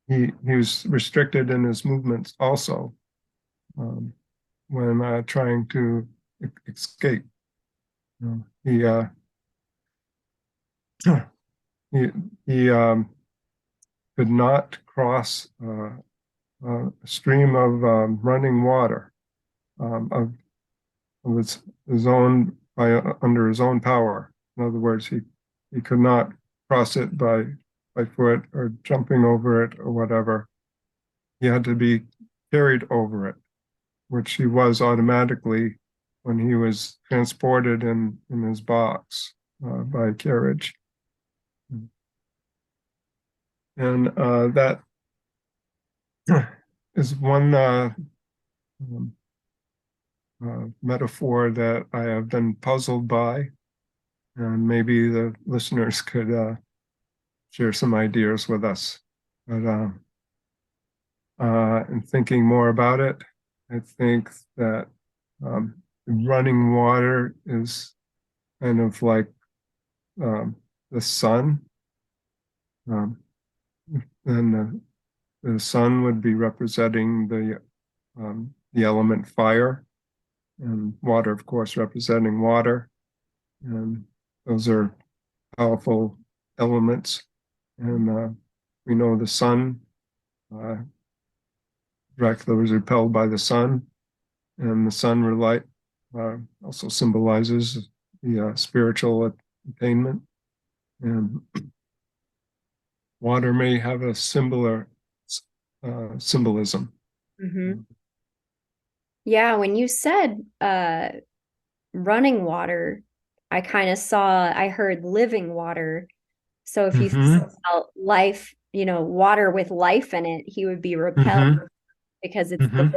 he was restricted in his movements also um, when trying to escape. He he he could not cross a stream of running water of his own under his own power. In other words, he could not cross it by foot or jumping over it or whatever. He had to be carried over it, which he was automatically when he was transported in his box by carriage. And that is one um, metaphor that I have been puzzled by, and maybe the listeners could share some ideas with us. But in thinking more about it, I think that running water is kind of like the sun. Um, and the sun would be representing the element fire, and water, of course, representing water. And those are powerful elements. And we know the sun, Dracula was repelled by the sun, and the sun also symbolizes the spiritual attainment. And water may have a similar symbolism. Mm-hmm. Yeah, when you said running water, I heard living water. So if you think Mm-hmm. about life, water with life in it, he would be repelled Mm-hmm. because it's the Mm-hmm.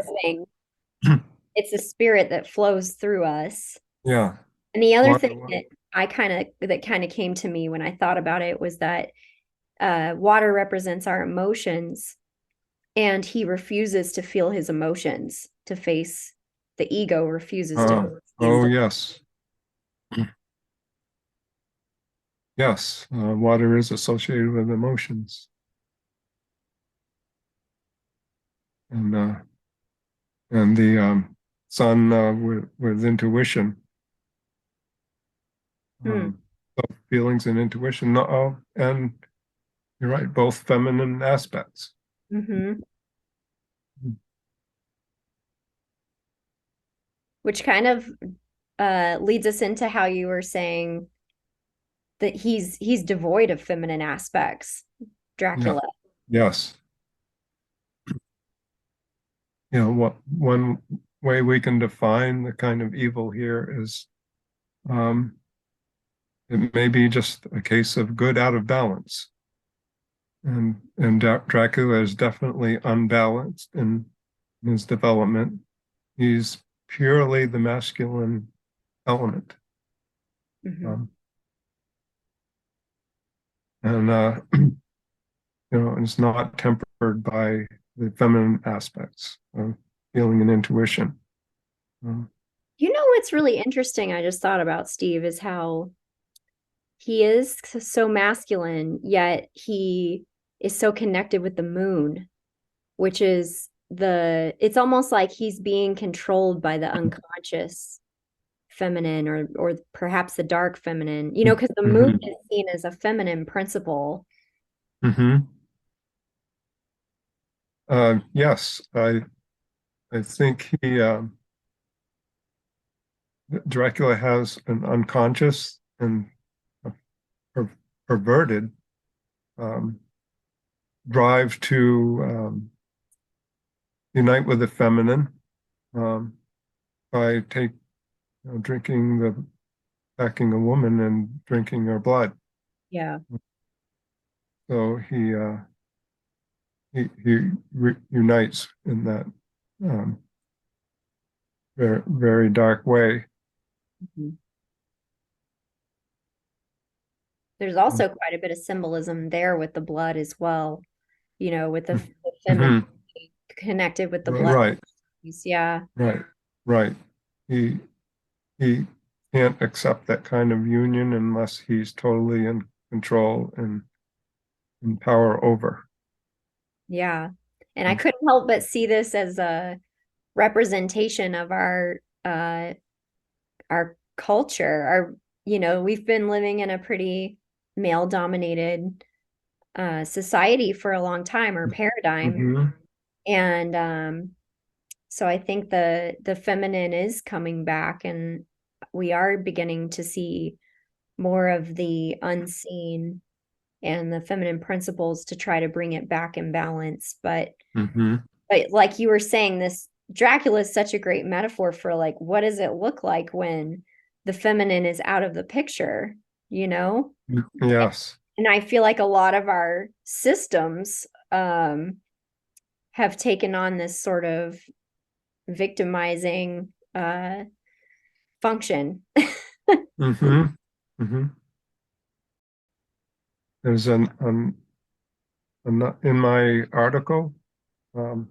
living, it's a spirit that flows through us. Yeah. And the other Water. thing that kind of came to me when I thought about it was that water represents our emotions, and he refuses to feel his emotions, to face the ego refuses to Oh, face oh these. yes. Yes. Water is associated with emotions. And the sun with intuition, Hmm. feelings and intuition. And you're right, both feminine aspects. Mm-hmm. Which kind of leads us into how you were saying that he's devoid of feminine aspects, Yeah. Dracula. Yes. What one way we can define the kind of evil here is um, it may be just a case of good out of balance. And Dracula is definitely unbalanced in his development. He's purely the masculine element. Mm-hmm. Um, and it's not tempered by the feminine aspects of feeling and intuition. Um, What's really interesting, I just thought about Steve, is how he is so masculine, yet he is so connected with the moon, which is it's almost like he's being controlled by the unconscious feminine, or perhaps the dark feminine, because the moon mhm, is seen as a feminine principle. mhm. Yes, I think Dracula has an unconscious and a per perverted um, drive to unite with the feminine um, by attacking a woman and drinking her blood. Yeah. So he unites in that um, very very dark way. Mhm. There's also quite a bit of symbolism there with the blood as well, with the feminine Mhm. connected with the blood. Right, Yeah. right, right. He he can't accept that kind of union unless he's totally in control and in power over. Yeah. And I couldn't help but see this as a representation of our culture. We've been living in a pretty male dominated society for a long time, or paradigm. Mm-hmm. And so I think the feminine is coming back, and we are beginning to see more of the unseen and the feminine principles to try to bring it back in balance. Mm-hmm. But like you were saying, this Dracula is such a great metaphor for, like, what does it look like when the feminine is out of the picture, you know? Yes. And I feel like a lot of our systems have taken on this sort of victimizing function. Mm-hmm. Mm-hmm. There's in my article, um,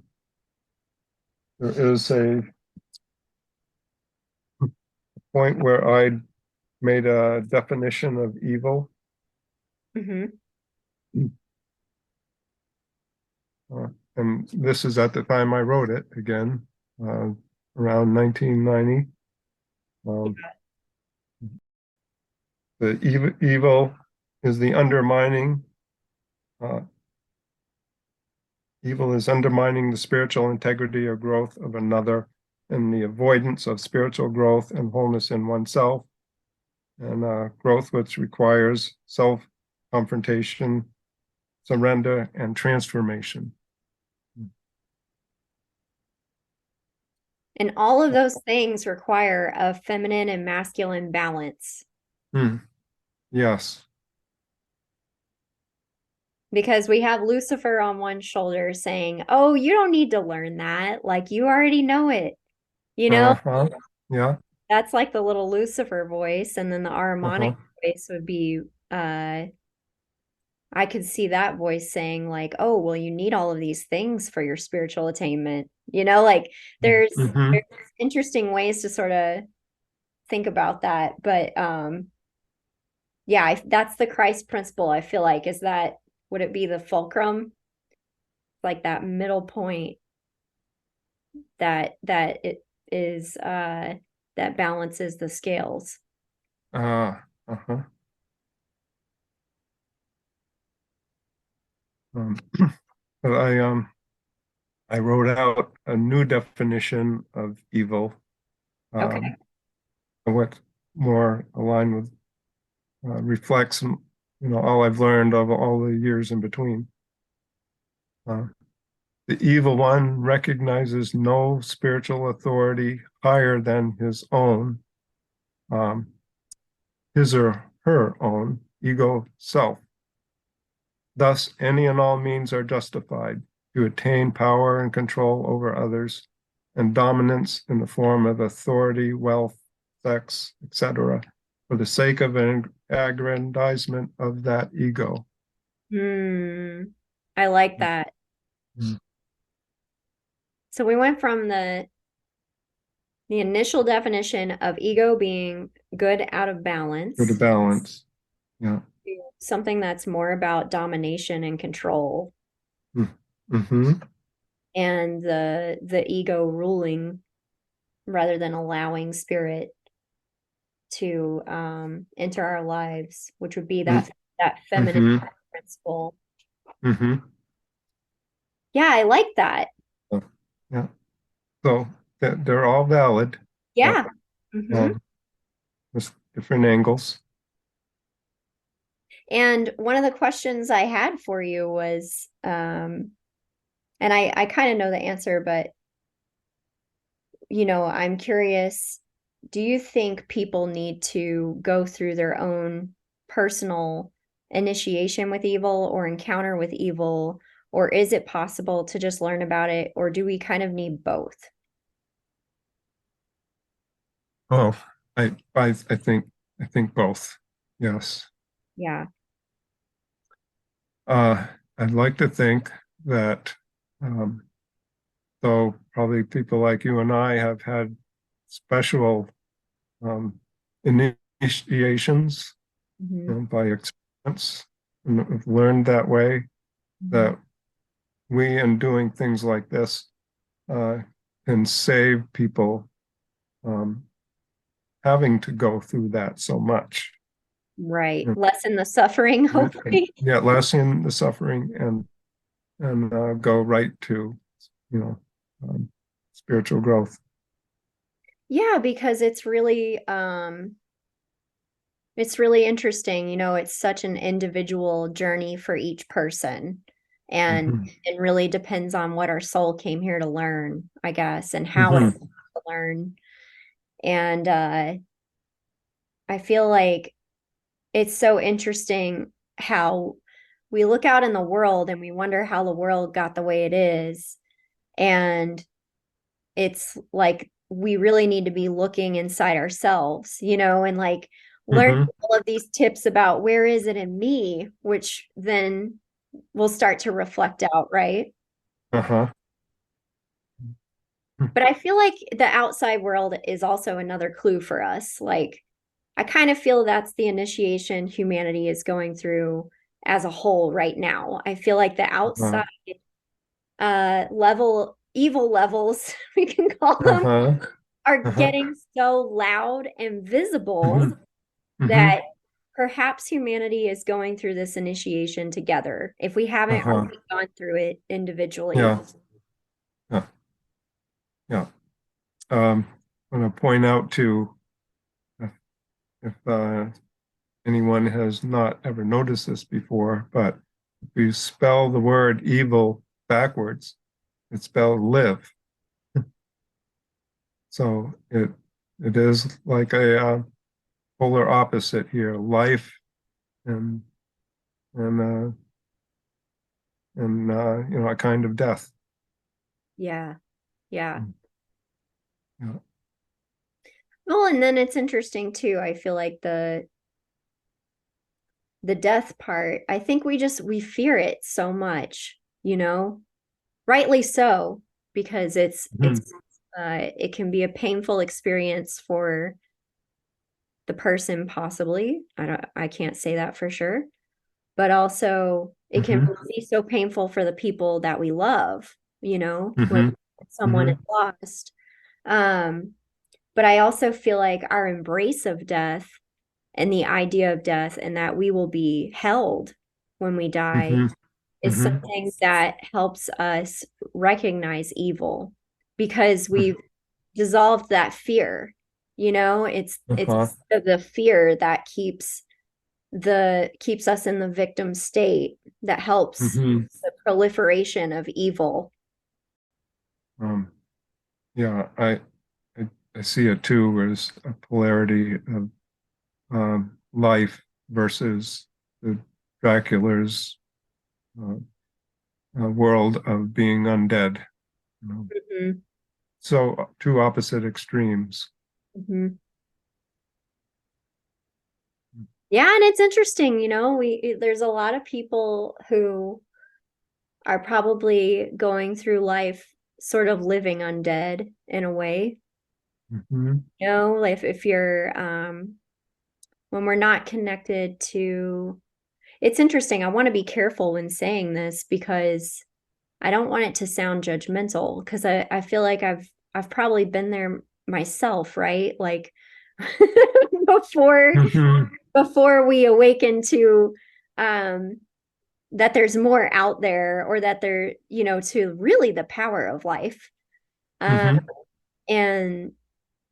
there is a point where I made a definition of evil. Hmm. Uh, and this is at the time I wrote it again, uh, around 1990. Um, the evil is the undermining. Uh, Evil is undermining the spiritual integrity or growth of another and the avoidance of spiritual growth and wholeness in oneself, and growth which requires self confrontation, surrender, and transformation. And all of those things require a feminine and masculine balance. Hmm. Yes. Because we have Lucifer on one shoulder saying, "Oh, you don't need to learn that. Like, you already know it." You know, Uh-huh. Yeah. that's like the little Lucifer voice. And then the Uh-huh. Ahrimanic voice would be, I could see that voice saying, like, "Oh, well, you need all of these things for your spiritual attainment." Like Mm-hmm. there's interesting ways to sort of think about that. But yeah, that's the Christ principle, I feel like. Is that, would it be the fulcrum? Like that middle point that it is that balances the scales. Uh-huh. Um, but I wrote out a new definition of evil, Okay. what more aligned with reflects, all I've learned of all the years in between. Uh, the evil one recognizes no spiritual authority higher than his own, um, his or her own ego self. Thus, any and all means are justified to attain power and control over others, and dominance in the form of authority, wealth, sex, etc., for the sake of an aggrandizement of that ego. I like that. Mm. So we went from the initial definition of ego being good out of For the balance balance. Yeah. to something that's more about domination and control, Mm-hmm. and the ego ruling rather than allowing spirit to enter our lives, which would be that feminine Mm-hmm. principle. Mm-hmm. Yeah, I like that. Yeah. So they're all valid, but Yeah. Hmm. um, with different angles. And one of the questions I had for you was, and I kind of know the answer, but I'm curious, do you think people need to go through their own personal initiation with evil or encounter with evil, or is it possible to just learn about it, or do we kind of need both? Oh, I think both. Yes. Yeah. Uh, I'd like to think that um, though probably people like you and I have had special um, initiations, Hmm. by experience, and have learned that way, Hmm. that we, in doing things like this, uh, can save people um, having to go through that so much. Right. And, Lessen the suffering, hopefully. yeah, lessen the suffering and go right to you know um, spiritual growth. Yeah, because it's really interesting. It's such an individual journey for each person. And Mm-hmm. it really depends on what our soul came here to learn, I guess, and how it Mm-hmm. wants to learn. And I feel like it's so interesting how we look out in the world and we wonder how the world got the way it is. And it's like we really need to be looking inside ourselves, and like learn Mm-hmm. all of these tips about where is it in me, which then will start to reflect out, right? Uh-huh. But I feel like the outside world is also another clue for us. Like, I kind of feel that's the initiation humanity is going through as a whole right now. I feel like the outside Uh-huh. evil levels, we can call them, Uh-huh. are Uh-huh. getting so loud and visible Mm-hmm. Mm-hmm. that perhaps humanity is going through this initiation together if we haven't Uh-huh. already gone through it individually. Yeah. Yeah. Yeah. I'm going to point out too, if anyone has not ever noticed this before, but if you spell the word evil backwards, it's spelled live. So it is like a polar opposite here, life and and uh, and a kind of death. Yeah. Yeah. Yeah. Well, and then it's interesting too. I feel like the death part, I think we fear it so much, rightly so, because Mhm. it can be a painful experience for the person possibly. I can't say that for sure, but also it can Mhm. be so painful for the people that we love, when Mhm. someone is Mhm. lost. Um, but I also feel like our embrace of death and the idea of death and that we will be held when we die Mhm. is Mhm. something that helps us recognize evil because we've dissolved that fear. It's Uh-huh. the fear that keeps us in the victim state that helps Mhm. the proliferation of evil. Um, yeah, I I see it too as a polarity of life versus the Dracula's uh, world of being undead. You know? Mhm, So two opposite extremes. mhm. Yeah, and it's interesting, we there's a lot of people who are probably going through life sort of living undead in a way. Mhm. Like if you're when we're not connected to it's interesting. I want to be careful when saying this because I don't want it to sound judgmental because I feel like I've probably been there myself, right? Like before Mhm. before we awaken to um that there's more out there or that to really the power of life um Mhm. and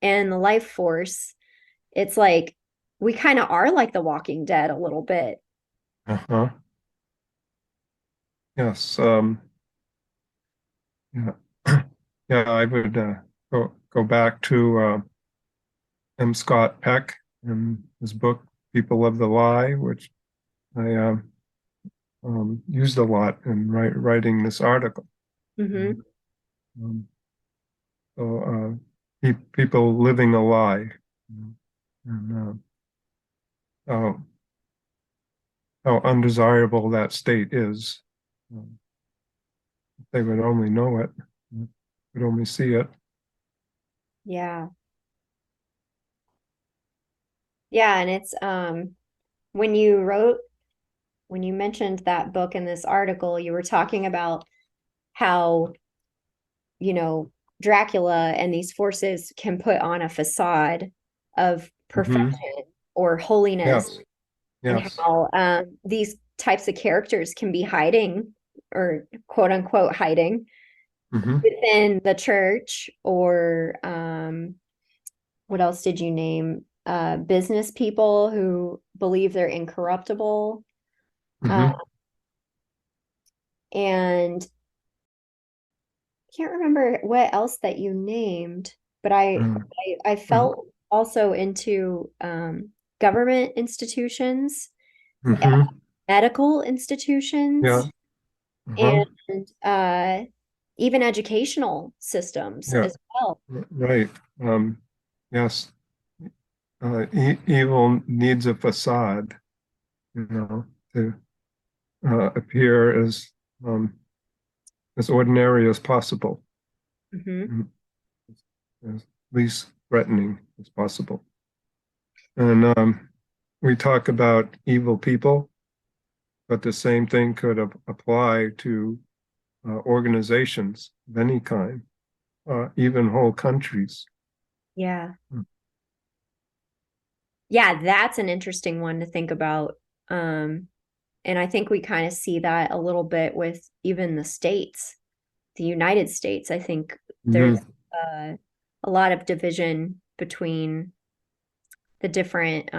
and the life force. It's like we kind of are like the Walking Dead a little bit. Uh-huh. Yes. Yeah. Yeah, I would go back to M. Scott Peck and his book People of the Lie, which I used a lot in writing this article. Hmm. Um, so people living a lie, and how how undesirable that state is. Um, if they would only know it, would only see it. Yeah. Yeah, and it's when you wrote when you mentioned that book in this article, you were talking about how, you know, Dracula and these forces can put on a facade of Hmm. perfection or holiness, Yes, and yes. how these types of characters can be hiding or quote unquote hiding Hmm. within the church or what else did you name? Business people who believe they're incorruptible. Uh, Hmm. and I can't remember what else that you named, but I felt also into government institutions, uh, Hmm. medical Yeah. institutions, Uh-huh. and even educational systems Yeah. as well. Right. yes, evil needs a facade, to appear um, as ordinary as possible, Hmm. and as least threatening as possible. And we talk about evil people, but the same thing could apply to organizations of any kind, even whole countries. Yeah. Yeah, that's an interesting one to think about. Um, and I think we kind of see that a little bit with even the states, the United States. I think there's Hmm. uh, a lot of division between the different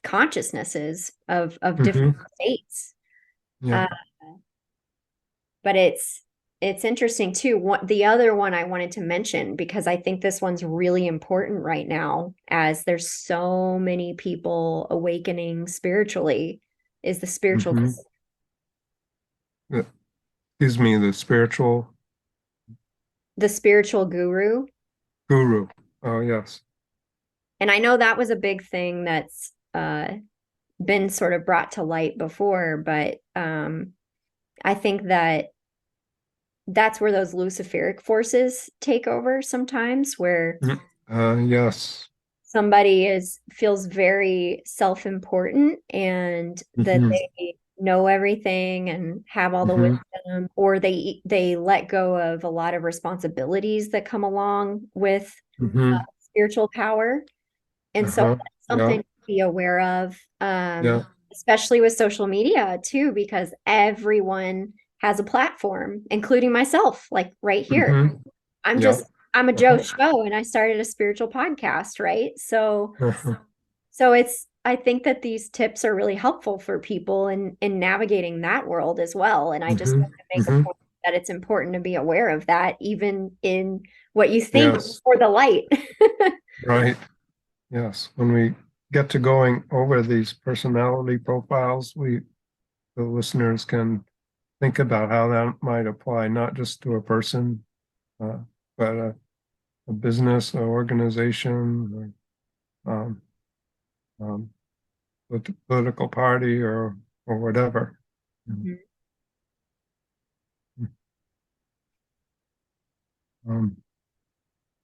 consciousnesses of different Hmm. states. Yeah. Uh, but it's interesting too. The other one I wanted to mention because I think this one's really important right now, as there's so many people awakening spiritually, is the spiritual Hmm. Excuse me, the spiritual the spiritual guru. guru. Oh, yes. And I know that was a big thing that's been sort of brought to light before, but I think that that's where those Luciferic forces take over sometimes, where Mm. Yes. somebody is feels very self-important and that Hmm. they know everything and have all the Hmm. wisdom, or they let go of a lot of responsibilities that come along with Hmm. spiritual power. And so Uh-huh. that's Yeah. something to be aware of, Yeah. especially with social media too, because everyone has a platform, including myself, like right here. Hmm. I'm Yeah. just, I'm a Joe Uh-huh. Schmo and I started a spiritual podcast, right? So, Uh-huh. so I think that these tips are really helpful for people in navigating that world as well. And I just Hmm. want to make a Hmm. point that it's important to be aware of that, even in what you think Yes. for the light. Right. Yes. When we get to going over these personality profiles, the listeners can think about how that might apply not just to a person, uh, but a business, an organization, or um, political party, or whatever. Mhm. Um,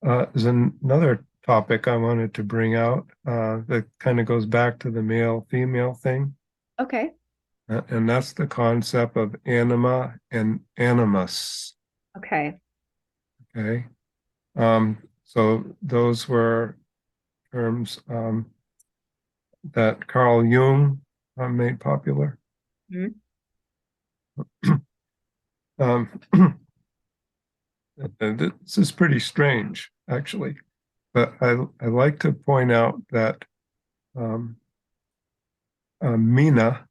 there's another topic I wanted to bring out that kind of goes back to the male female thing, Okay. and that's the concept of anima and animus. Okay. Okay. So those were terms that Carl Jung made popular. Mhm. Um, this is pretty strange, actually, but I like to point out that um, Mina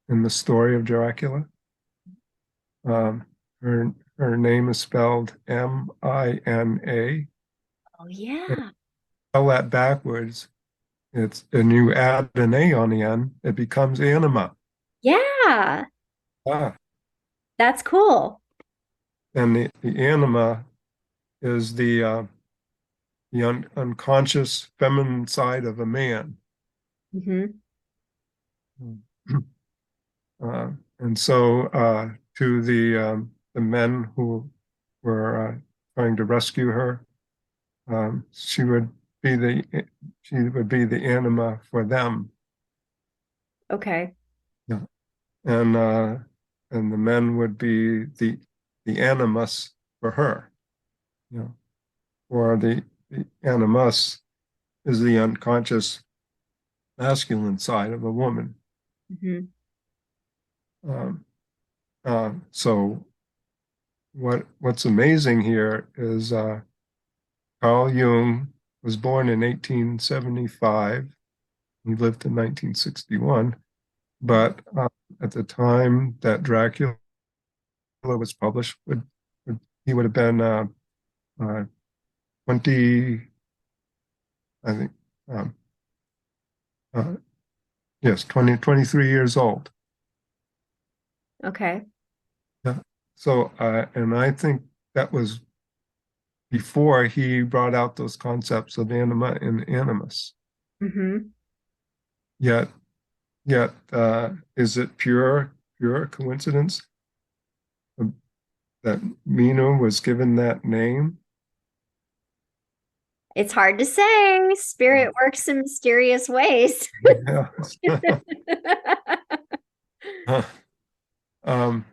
in the story of Dracula, um, her name is spelled Mina. Oh yeah. Spell that backwards. And you add an A on the end, it becomes anima. Yeah. Ah, That's cool. and the anima is the unconscious feminine side of a man. Hmm. And so to the men who were trying to rescue her, she would be the anima for them. Okay. Yeah. And and the men would be the animus for her. You know, or the animus is the unconscious masculine side of a woman. Hmm. Um, so what's amazing here is Carl Jung was born in 1875. He lived in 1961, but at the time that Dracula was published, he would have been uh, 20, I think, um, uh, yes, 23 years old. Okay. Yeah. So, and I think that was before he brought out those concepts of anima and animus. Mm-hmm. Yet, is it pure coincidence that Mino was given that name? It's hard to say. Spirit works in mysterious ways. Yeah. um,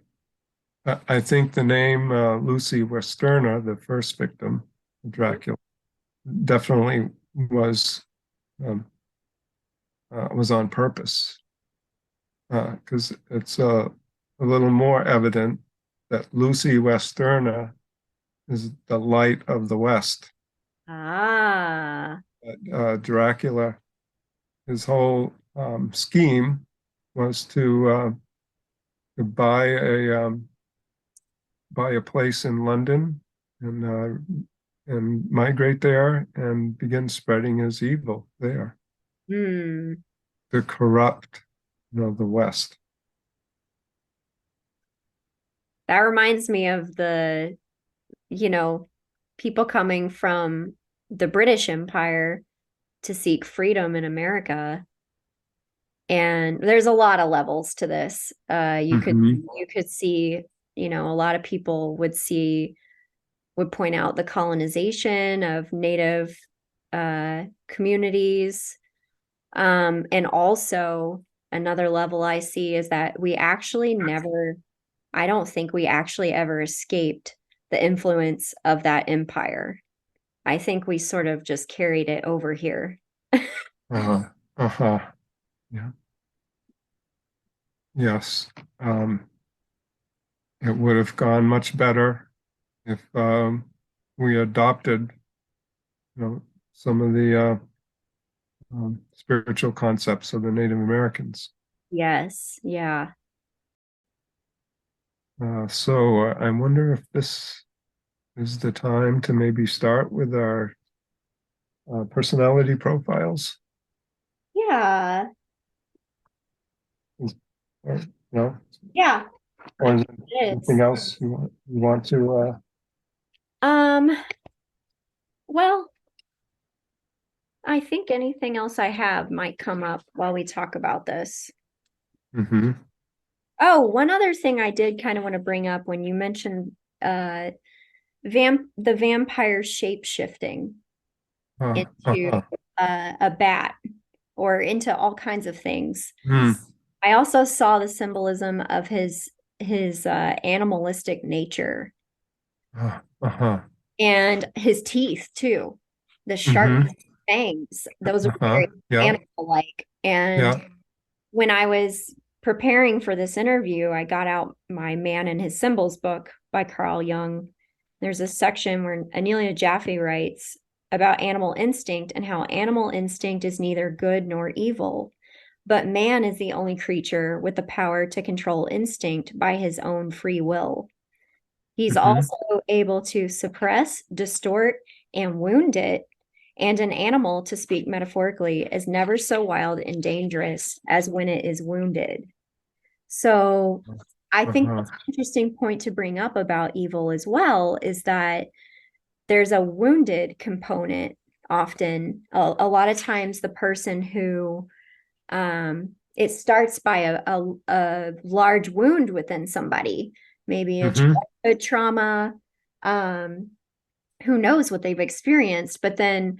I think the name Lucy Westerna, the first victim of Dracula, definitely was um, was on purpose, because it's a little more evident that Lucy Westerna is the light of the West. Ah. Dracula, his whole scheme was to buy a place in London and migrate there and begin spreading his evil there Hmm. to corrupt, the West. That reminds me of the, you know, people coming from the British Empire to seek freedom in America. And there's a lot of levels to this. Mhm. You could see, a lot of people would point out the colonization of native communities. And also another level I see is that I don't think we actually ever escaped the influence of that empire. I think we sort of just carried it over here. Uh-huh. Uh-huh. Yeah. Yes. It would have gone much better if we adopted, some of the spiritual concepts of the Native Americans. Yes, yeah. So I wonder if this is the time to maybe start with our personality profiles. Yeah. Is- Or, no, Yeah, I or is think there it anything is. else you want to? Um, well, I think anything else I have might come up while we talk about this. Mhm. Oh, one other thing I did kind of want to bring up when you mentioned the vampire shape shifting into Uh-huh. a bat or into all kinds of things. Mm. I also saw the symbolism of his animalistic nature Uh-huh. and his teeth too, the sharp Mm-hmm. fangs. Those are Uh-huh. very Yeah. animal-like. And Yeah. when I was preparing for this interview, I got out my Man and His Symbols book by Carl Jung. There's a section where Amelia Jaffe writes about animal instinct and how animal instinct is neither good nor evil, but man is the only creature with the power to control instinct by his own free will. He's Mm-hmm. also able to suppress, distort, and wound it. And an animal, to speak metaphorically, is never so wild and dangerous as when it is wounded. So I think Uh-huh. that's an interesting point to bring up about evil as well is that there's a wounded component often. A lot of times, the person who it starts by a large wound within somebody, maybe a Mm-hmm. childhood trauma. Um, who knows what they've experienced? But then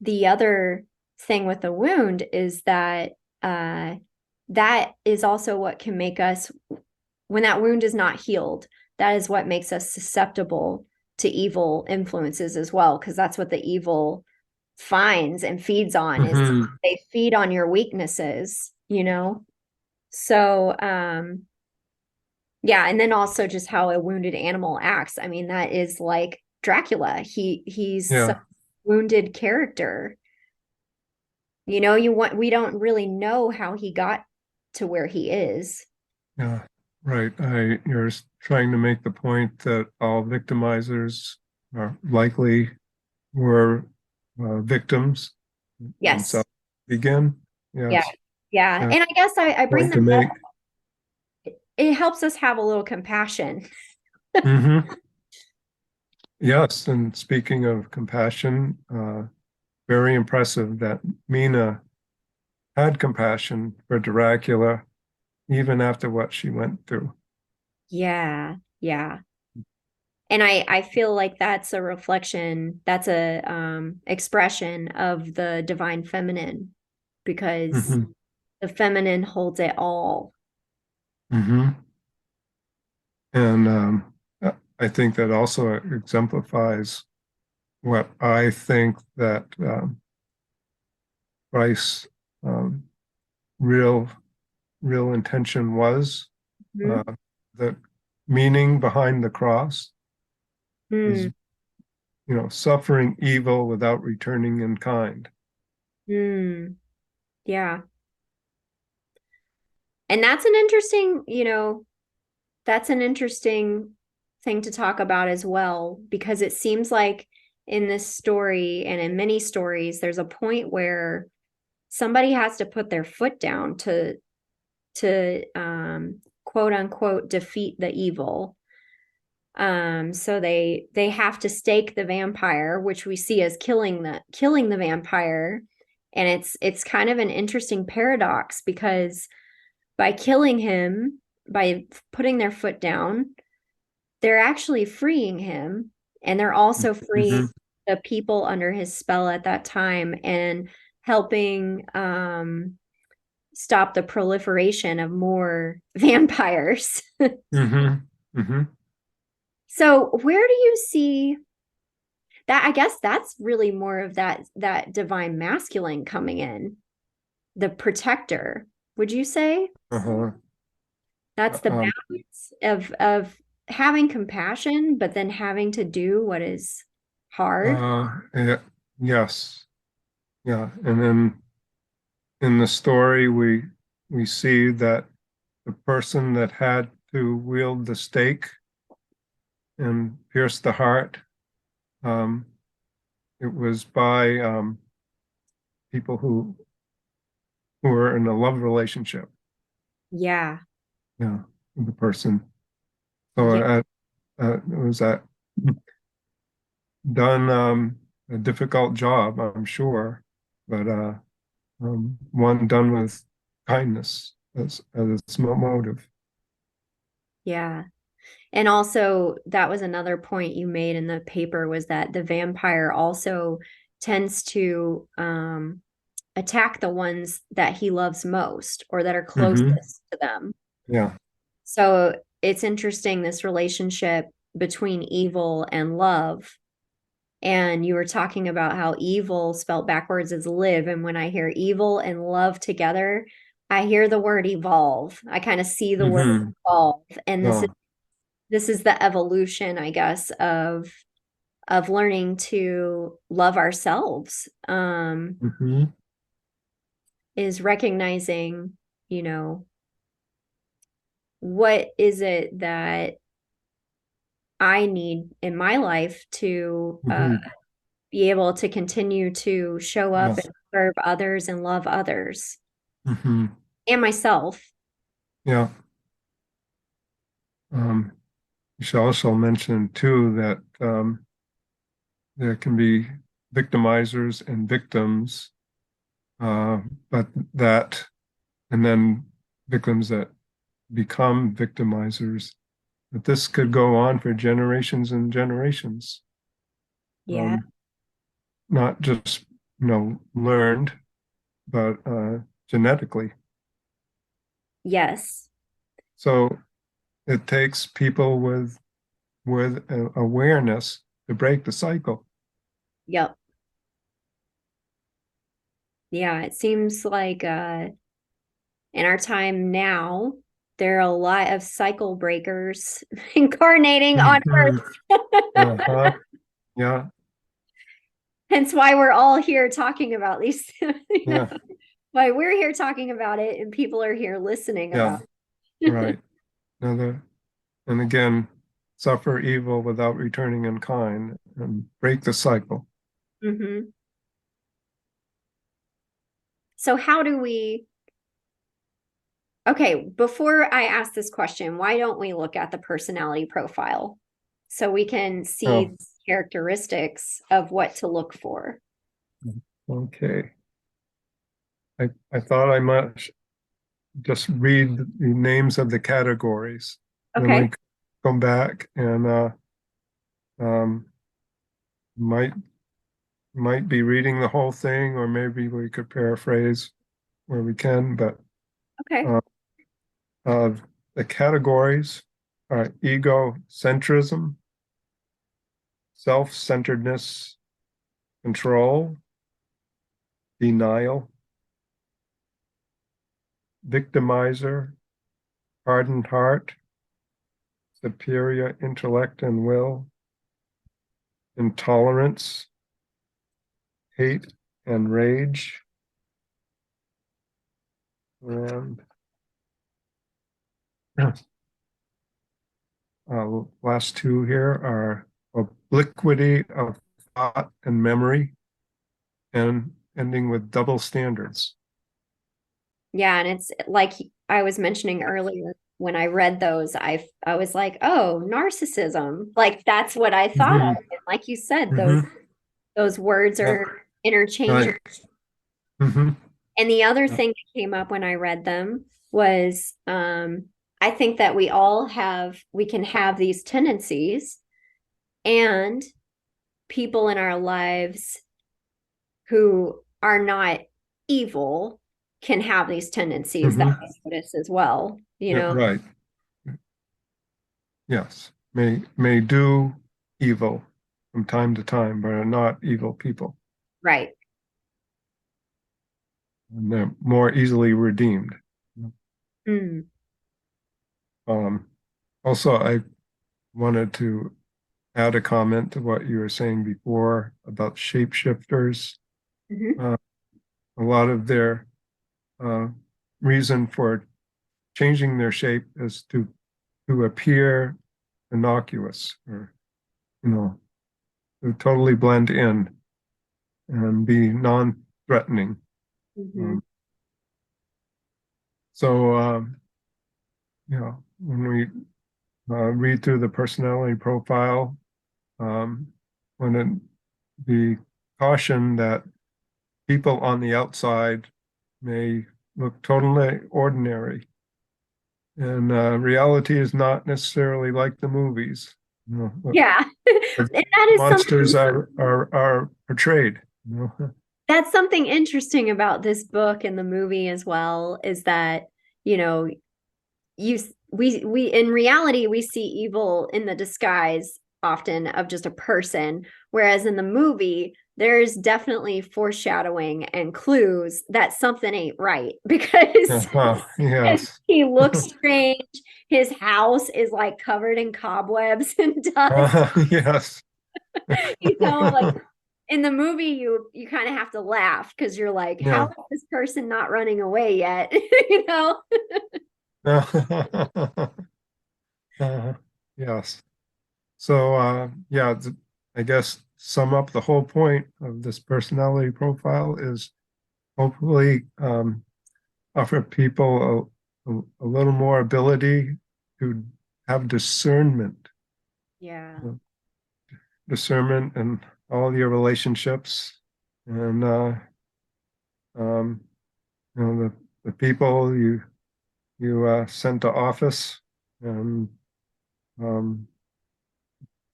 the other thing with a wound is that uh, that is also what can make us, when that wound is not healed, that is what makes us susceptible to evil influences as well, because that's what the evil finds and feeds on is Mm-hmm. they feed on your weaknesses. So yeah, and then also just how a wounded animal acts. I mean, that is like Dracula. He's such Yeah. a wounded character. We don't really know how he got to where he is. Yeah. Right. You're trying to make the point that all victimizers are likely were victims Yes. themselves begin. Yeah. Yes. Yeah. Yeah. And I guess I bring Point to them up. make. It helps us have a little compassion. Mm-hmm. Yes, and speaking of compassion, very impressive that Mina had compassion for Dracula even after what she went through. Yeah, yeah. And I feel like that's a reflection, that's a expression of the divine feminine, because Hmm. the feminine holds it all. Hmm. And I think that also exemplifies what I think that Christ's um, real real intention was. Mhm. Uh, the meaning behind the cross is, Mm, suffering evil without returning in kind. mm, yeah. And that's an interesting, that's an interesting thing to talk about as well, because it seems like in this story and in many stories, there's a point where somebody has to put their foot down to quote unquote defeat the evil. So they have to stake the vampire, which we see as killing the vampire. And it's kind of an interesting paradox, because by killing him, by putting their foot down, they're actually freeing him, and they're also freeing Hmm. the people under his spell at that time, and helping stop the proliferation of more vampires. Hmm. Hmm. So where do you see that? I guess that's really more of that divine masculine coming in, the protector. Would you say Uh-huh. that's the Um, balance of having compassion, but then having to do what is hard? yeah, yes, yeah, and then in the story we see that the person that had to wield the stake and pierce the heart, um, it was by people who were in a love relationship, Yeah. yeah, with the person. So Yeah. it was done a difficult job, I'm sure, but one done with kindness as its motive. Yeah. And also, that was another point you made in the paper, was that the vampire also tends to attack the ones that he loves most or that are Hmm. closest to them. Yeah. So it's interesting, this relationship between evil and love. And you were talking about how evil spelt backwards is live. And when I hear evil and love together, I hear the word evolve. I kind of see the word Hmm. evolve. And this is Yeah. this is the evolution, I guess, of learning to love ourselves. Hmm. Is recognizing, you know, what is it that I need in my life to Hmm. be able to continue to show up Yeah. and serve others and love others Hmm. and myself. Yeah. Um, you should also mention too that there can be victimizers and victims, uh, but that, and then victims that become victimizers. But this could go on for generations and generations. Yeah. Um, Not just learned, but genetically. Yes. So it takes people with awareness to break the cycle. Yep. Yeah. It seems like in our time now, there are a lot of cycle breakers incarnating on Mhm. Earth. Uh-huh. Yeah, Hence why we're all here talking about these, yeah, why we're here talking about it and people are here listening yeah. about it. Right. Another, and again, suffer evil without returning in kind and break the cycle. Hmm. So how do we, okay, before I ask this question, why don't we look at the personality profile so we can see Oh, characteristics of what to look for. Okay. I thought I might just read the names of the categories. Then Okay. we come back and um, might be reading the whole thing, or maybe we could paraphrase where we can. But Okay. uh, uh, the categories are egocentrism, self-centeredness, control, denial, victimizer, hardened heart, superior intellect and will, intolerance, hate and rage, and last two here are obliquity of thought and memory, and ending with double standards. Yeah, and it's like I was mentioning earlier when I read those, I was like, oh, narcissism. Like that's what I thought of. Mm-hmm. And like you said, Mm-hmm. those words Yeah. are interchangeable. Right. Mm-hmm. And the other Yeah. thing that came up when I read them was I think that we can have these tendencies, and people in our lives who are not evil can have these tendencies that Mm-hmm. I notice as well, you Yeah, know? right. Yes. May do evil from time to time, but are not evil people. Right. And they're more easily redeemed. Mm. Um, Also, I wanted to add a comment to what you were saying before about shapeshifters. Hmm. Uh, a lot of their uh, reason for changing their shape is to appear innocuous, or to totally blend in and be non-threatening. Hmm. Um, so when we read through the personality profile, um, want to be cautioned that people on the outside may look totally ordinary, and reality is not necessarily like the movies. Yeah. The And that is monsters something are portrayed. that's something interesting about this book and the movie as well, is that, you know, you we in reality we see evil in the disguise often of just a person, whereas in the movie there's definitely foreshadowing and clues that something ain't right because Yes. he looks strange. His house is like covered in cobwebs and dust. Yes. Like in the movie you kind of have to laugh because you're like, how Yeah. is this person not running away yet? you know Yes. So, yeah, I guess sum up the whole point of this personality profile is hopefully offer people a little more ability to have discernment, Yeah. uh, discernment in all your relationships, and um, the people you send to office, and um,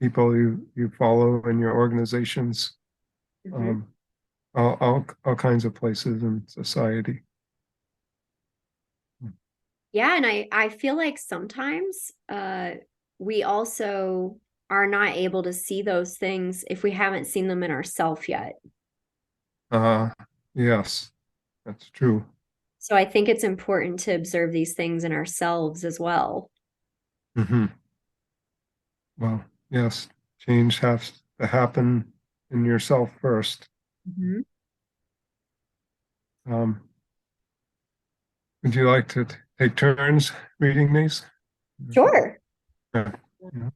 people you follow in your organizations, Hmm. um, all kinds of places in society. Yeah, and I feel like sometimes we also are not able to see those things if we haven't seen them in ourselves yet. Uh, yes, that's true. So I think it's important to observe these things in ourselves as well. Hmm. Well, yes, change has to happen in yourself first. Mhm. Um, would you like to take turns reading these? Sure. Yeah. Yeah.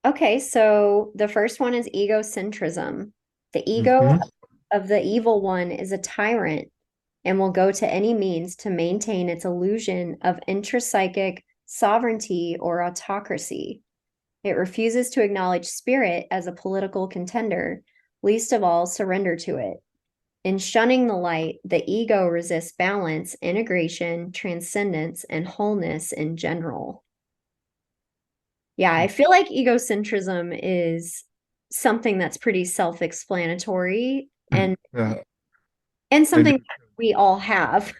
Okay, so the first one is egocentrism. The ego Hmm. of the evil one is a tyrant and will go to any means to maintain its illusion of intrapsychic sovereignty or autocracy. It refuses to acknowledge spirit as a political contender, least of all surrender to it. In shunning the light, the ego resists balance, integration, transcendence, and wholeness in general. Yeah, I feel like egocentrism is something that's pretty self-explanatory Yeah, and I do. something that we all have.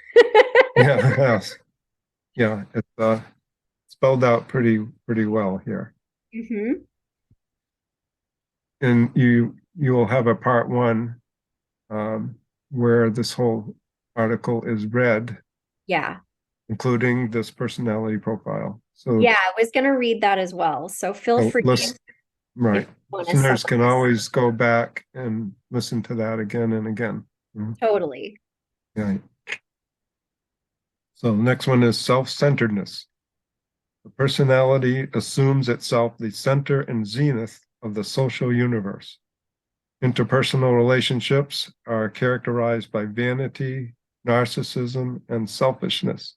Yeah, yes. Yeah, it's spelled out pretty well here. Hmm. And you will have a part one where this whole article is read, Yeah. including this personality profile. So, Yeah, I was going to read that as well. So feel so free if right. you want to Listeners can summarize. always go back and listen to that again and again. Mhm. Totally. Yeah. So the next one is self-centeredness. The personality assumes itself the center and zenith of the social universe. Interpersonal relationships are characterized by vanity, narcissism, and selfishness.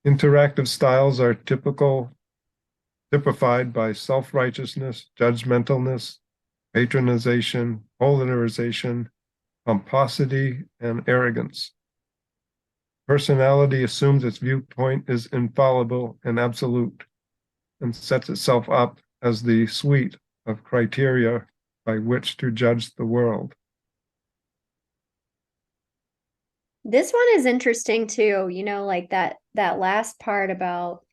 Interactive styles are typified by self-righteousness, judgmentalness, patronization, polarization, pomposity, and arrogance. Personality assumes its viewpoint is infallible and absolute and sets itself up as the suite of criteria by which to judge the world. This one is interesting too, like that last part about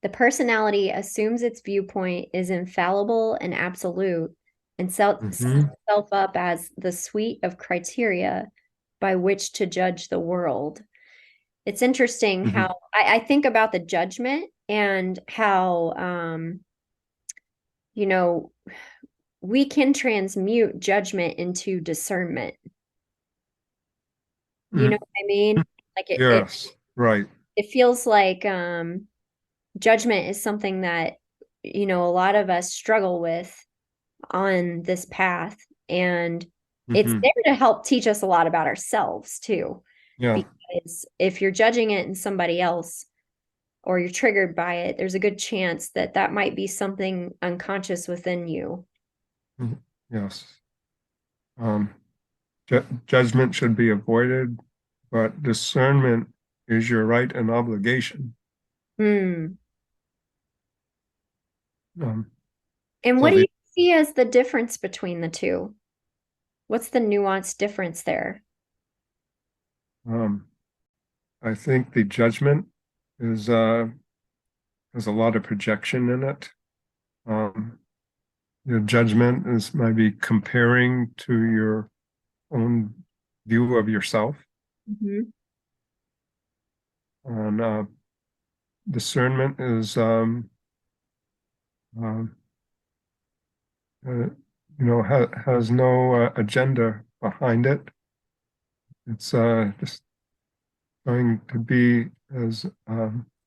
the personality assumes its viewpoint is infallible and absolute and sets Mm-hmm. itself up as the suite of criteria by which to judge the world. It's interesting Mm-hmm. how I think about the judgment and how you know, we can transmute judgment into discernment. You know Mm-hmm. what I mean? Like Yes, right. it feels like judgment is something that a lot of us struggle with on this path, and it's Mm-hmm. there to help teach us a lot about ourselves too, Yeah. because if you're judging it in somebody else or you're triggered by it, there's a good chance that that might be something unconscious within you. Mhm. Yes. Um, judgment should be avoided, but discernment is your right and obligation. Hmm. Um, And what so do the you see as the difference between the two? What's the nuanced difference there? um, I think the judgment is has a lot of projection in it. Um, your judgment is maybe comparing to your own view of yourself, Mhm. and discernment is um, uh, has no agenda behind it. It's just trying to be as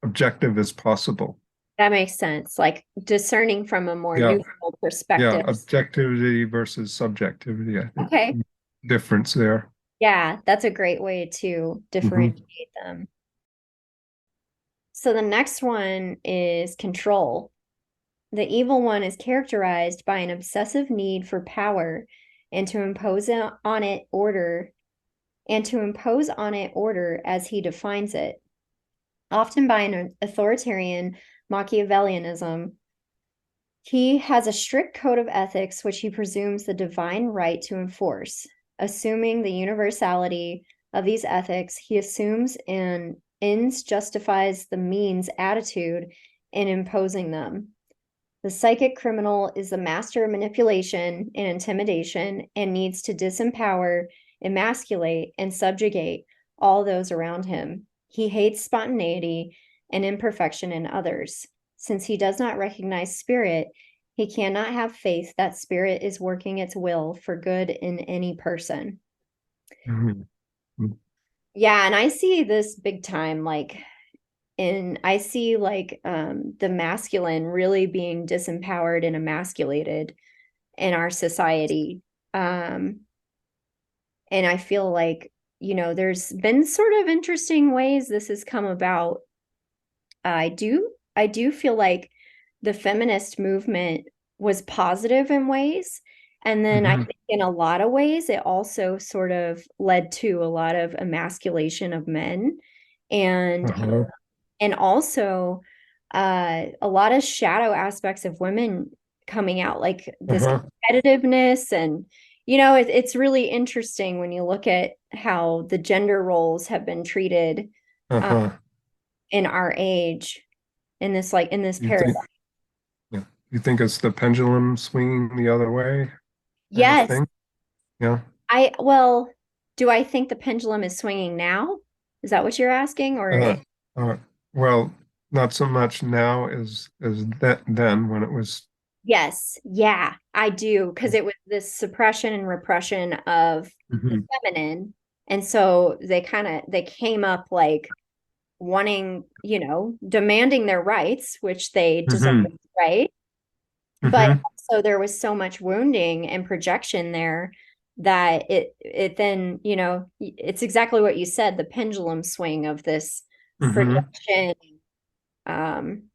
objective as possible. That makes sense. Like discerning from a more Yeah, neutral yeah, perspective. objectivity versus subjectivity, I think Okay. difference there. Yeah, that's a great way to Hmm. differentiate them. So the next one is control. The evil one is characterized by an obsessive need for power and to impose on it order and to impose on it order as he defines it, often by an authoritarian Machiavellianism. He has a strict code of ethics which he presumes the divine right to enforce. Assuming the universality of these ethics, he assumes an ends justifies the means attitude in imposing them. The psychic criminal is the master of manipulation and intimidation and needs to disempower, emasculate, and subjugate all those around him. He hates spontaneity and imperfection in others. Since he does not recognize spirit, he cannot have faith that spirit is working its will for good in any person. Hmm. Yeah, and I see this big time, like and I see like the masculine really being disempowered and emasculated in our society. Um, and I feel like, there's been sort of interesting ways this has come about. I do feel like the feminist movement was positive in ways. And then I Hmm. think in a lot of ways, it also sort of led to a lot of emasculation of men and Uh-huh. and also a lot of shadow aspects of women coming out, like this Uh-huh. competitiveness. And it's really interesting when you look at how the gender roles have been treated uh, Uh-huh. in our age, in this You paradigm. think, yeah. You think it's the pendulum swinging the other way kind of Yes, thing? Yeah. well, do I think the pendulum is swinging now? Is that what you're asking? Uh, uh, well, not so much now as that then when it was. Yes, yeah, I do, because it was this suppression and repression of the Mhm. feminine. And so they came up like wanting, demanding their rights, which they deserve, Mhm. right? But Mhm. also there was so much wounding and projection there that it then, it's exactly what you said, the pendulum swing of this Mhm. projection. Um,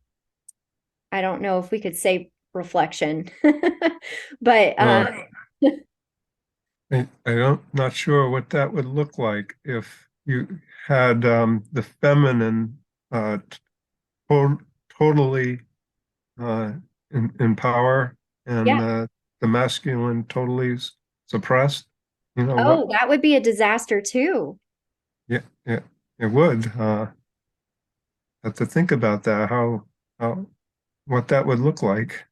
I don't know if we could say reflection, but Uh, I don't not sure what that would look like if you had the feminine to totally uh, in power and yeah. the masculine totally suppressed. You know what? Oh, that would be a disaster too. Yeah, yeah, it would. Have to think about that. How what that would look like.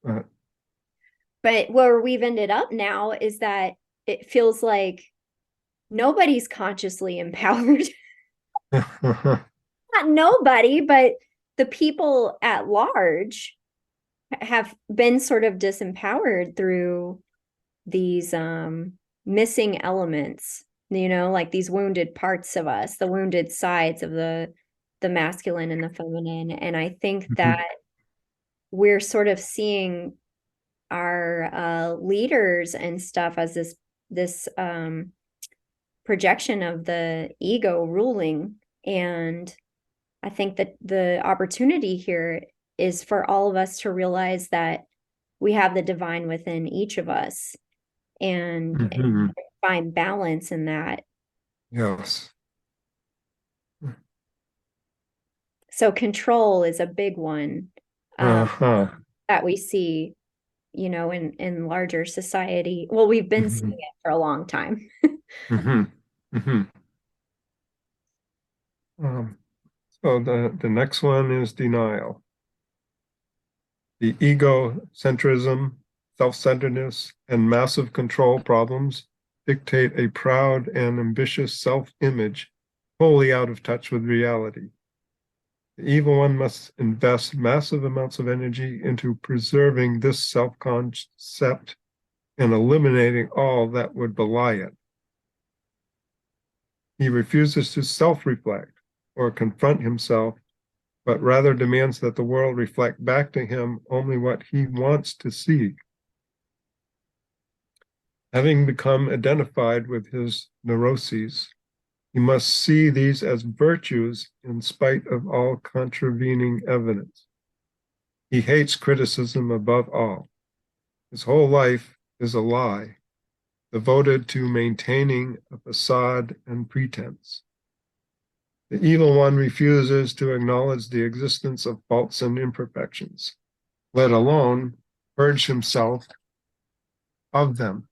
Uh, But where we've ended up now is that it feels like nobody's consciously empowered. Not nobody, but the people at large have been sort of disempowered through these missing elements, like these wounded parts of us, the wounded sides of the masculine and the feminine. And I think that mhm. we're sort of seeing our leaders and stuff as this projection of the ego ruling. And I think that the opportunity here is for all of us to realize that we have the divine within each of us, and Mhm. find balance in that. Yes. So control is a big one, um, Uh-huh. that we see, in larger society. Well, we've been seeing Mhm. it for a long time. Mhm. Mhm. Um, so the next one is denial. The egocentrism, self-centeredness, and massive control problems dictate a proud and ambitious self-image wholly out of touch with reality. The evil one must invest massive amounts of energy into preserving this self-concept and eliminating all that would belie it. He refuses to self-reflect or confront himself, but rather demands that the world reflect back to him only what he wants to see. Having become identified with his neuroses, he must see these as virtues in spite of all contravening evidence. He hates criticism above all. His whole life is a lie, devoted to maintaining a facade and pretense. The evil one refuses to acknowledge the existence of faults and imperfections, let alone purge himself of them.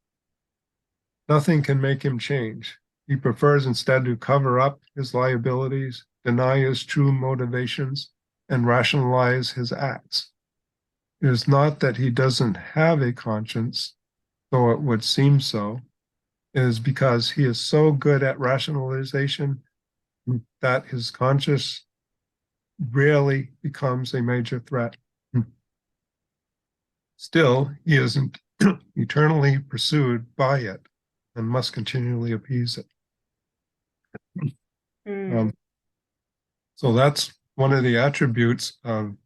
Nothing can make him change. He prefers instead to cover up his liabilities, deny his true motivations, and rationalize his acts. It is not that he doesn't have a conscience, though it would seem so. It is because he is so good at rationalization that his conscience rarely becomes a major threat. Still, he isn't eternally pursued by it and must continually appease it. Mm, Um, so that's one of the attributes of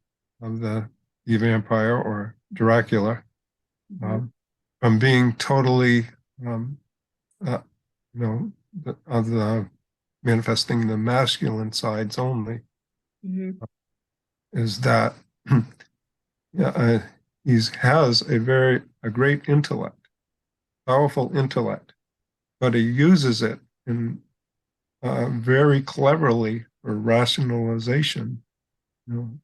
the vampire or Dracula, mhm, um, from being totally, um, uh, of the manifesting the masculine sides only, mhm. is that yeah, he has a great intellect, powerful intellect, but he uses it in very cleverly for rationalization, you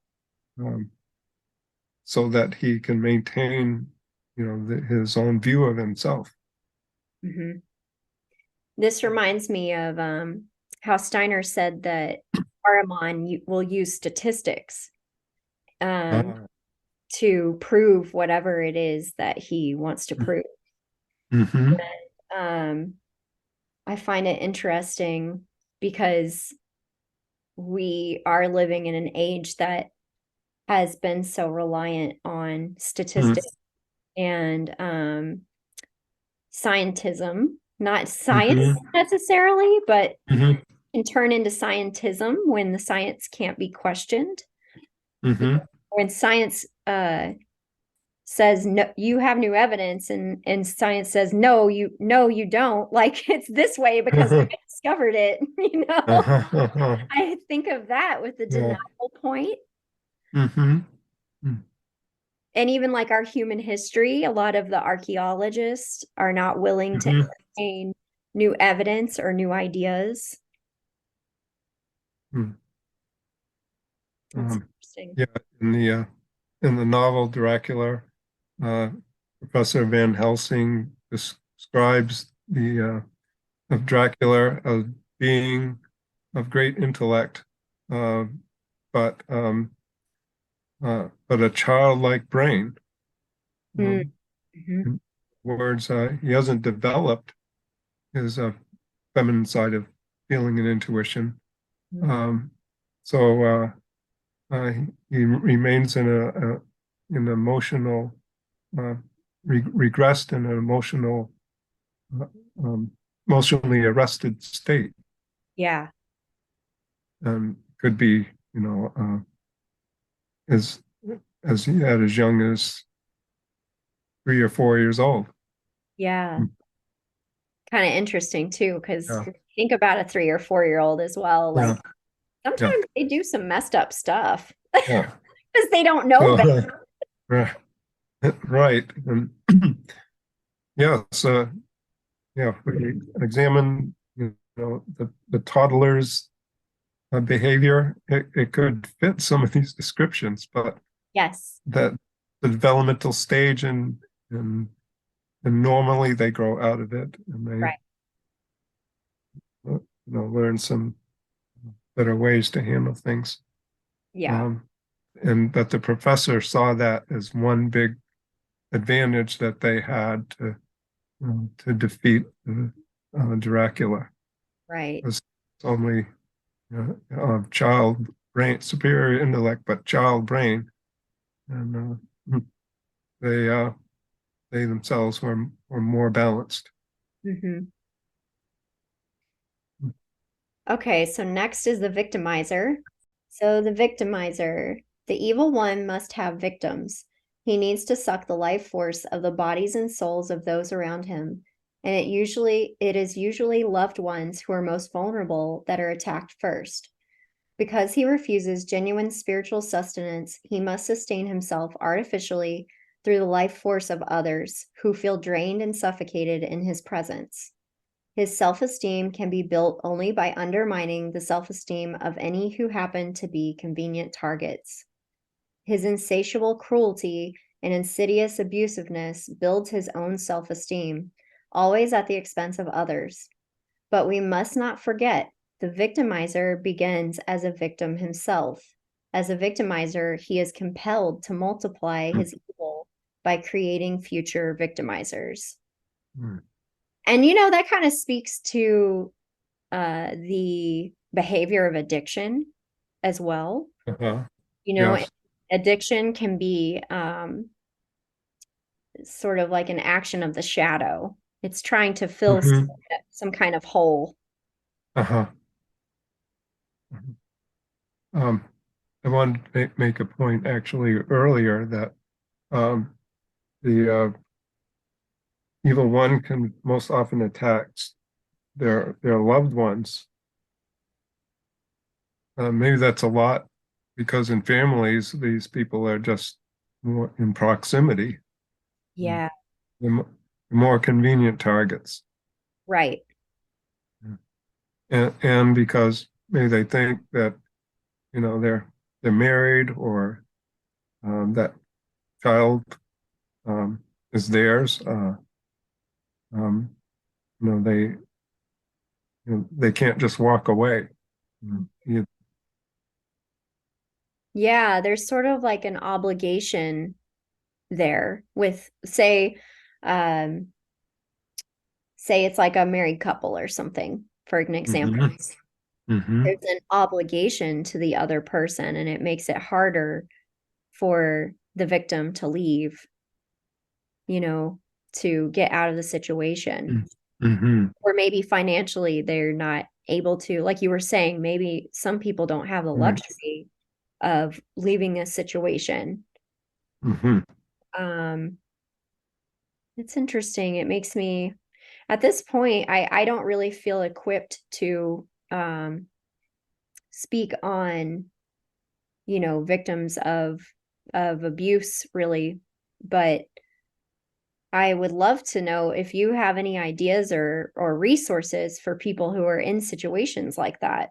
so that he can maintain, his own view of himself. Hmm. This reminds me of how Steiner said that Ahriman will use statistics um, Uh, to prove whatever it is that he wants to prove. mhm, Um, I find it interesting because we are living in an age that has been so reliant on mhm, statistics and scientism, not science mhm, necessarily, but mhm, can turn into scientism when the science can't be questioned. mhm. When science says no, you have new evidence, and science says no, you don't. Like it's this way because I discovered it. You know, Uh-huh. I think of that with the Yeah. denial point. Mhm, And even like our human history, a lot of the archaeologists are not willing to mhm, entertain new evidence or new ideas. mhm. It's Um, interesting. yeah, in the novel Dracula, uh, Professor Van Helsing describes the of Dracula as being of great intellect, uh, but a childlike brain. Um, Mm-hmm. in words, he hasn't developed his feminine side of feeling and intuition. Um, so he remains in an emotional, uh, regressed in an uh, um, emotionally arrested state, Yeah. and could be, you know, as as young as 3 or 4 years old. Yeah. Kind of interesting too, because Yeah, think about a 3 or 4 year old as well. yeah, Like yeah, sometimes they do some messed up stuff yeah. because they don't know So, better. right, right, and yeah, so yeah, if we examine, the toddler's behavior, it could fit some of these descriptions, but Yes. that the developmental stage and and normally they grow out of it and they Right. learn some better ways to handle things. Yeah. Um, and that the professor saw that as one big advantage that they had to defeat Dracula. Right. Was only child brain, superior intellect, but child brain, and they uh, they themselves were more balanced. Hmm. Okay, so next is the victimizer. So the victimizer, the evil one must have victims. He needs to suck the life force of the bodies and souls of those around him. And it is usually loved ones who are most vulnerable that are attacked first. Because he refuses genuine spiritual sustenance, he must sustain himself artificially through the life force of others who feel drained and suffocated in his presence. His self esteem can be built only by undermining the self esteem of any who happen to be convenient targets. His insatiable cruelty and insidious abusiveness builds his own self esteem, always at the expense of others. But we must not forget the victimizer begins as a victim himself. As a victimizer, he is compelled to multiply his evil by creating future victimizers. Mm. And that kind of speaks to the behavior of addiction as well. Uh-huh. You know, Yes. addiction can be sort of like an action of the shadow. It's trying to fill Hmm. some kind of hole. Uh-huh. Um, I wanted to make a point actually earlier that um, the evil one can most often attack their loved ones. Maybe that's a lot because in families, these people are just more in proximity, Yeah, the more convenient targets. right. And because maybe they think that, they're married, or that child is theirs. Um, you know, they they can't just walk away. You- Yeah, there's sort of like an obligation there with um say it's like a married couple or something, for an example. Mhm, mhm, There's an obligation to the other person, and it makes it harder for the victim to leave, you know, to get out of the situation. mhm, Or maybe financially they're not able to, like you were saying, maybe some people don't have the right, luxury of leaving a situation. mhm, Um, it's interesting. It makes me, at this point, I don't really feel equipped to speak on, victims of abuse really, but I would love to know if you have any ideas or resources for people who are in situations like that.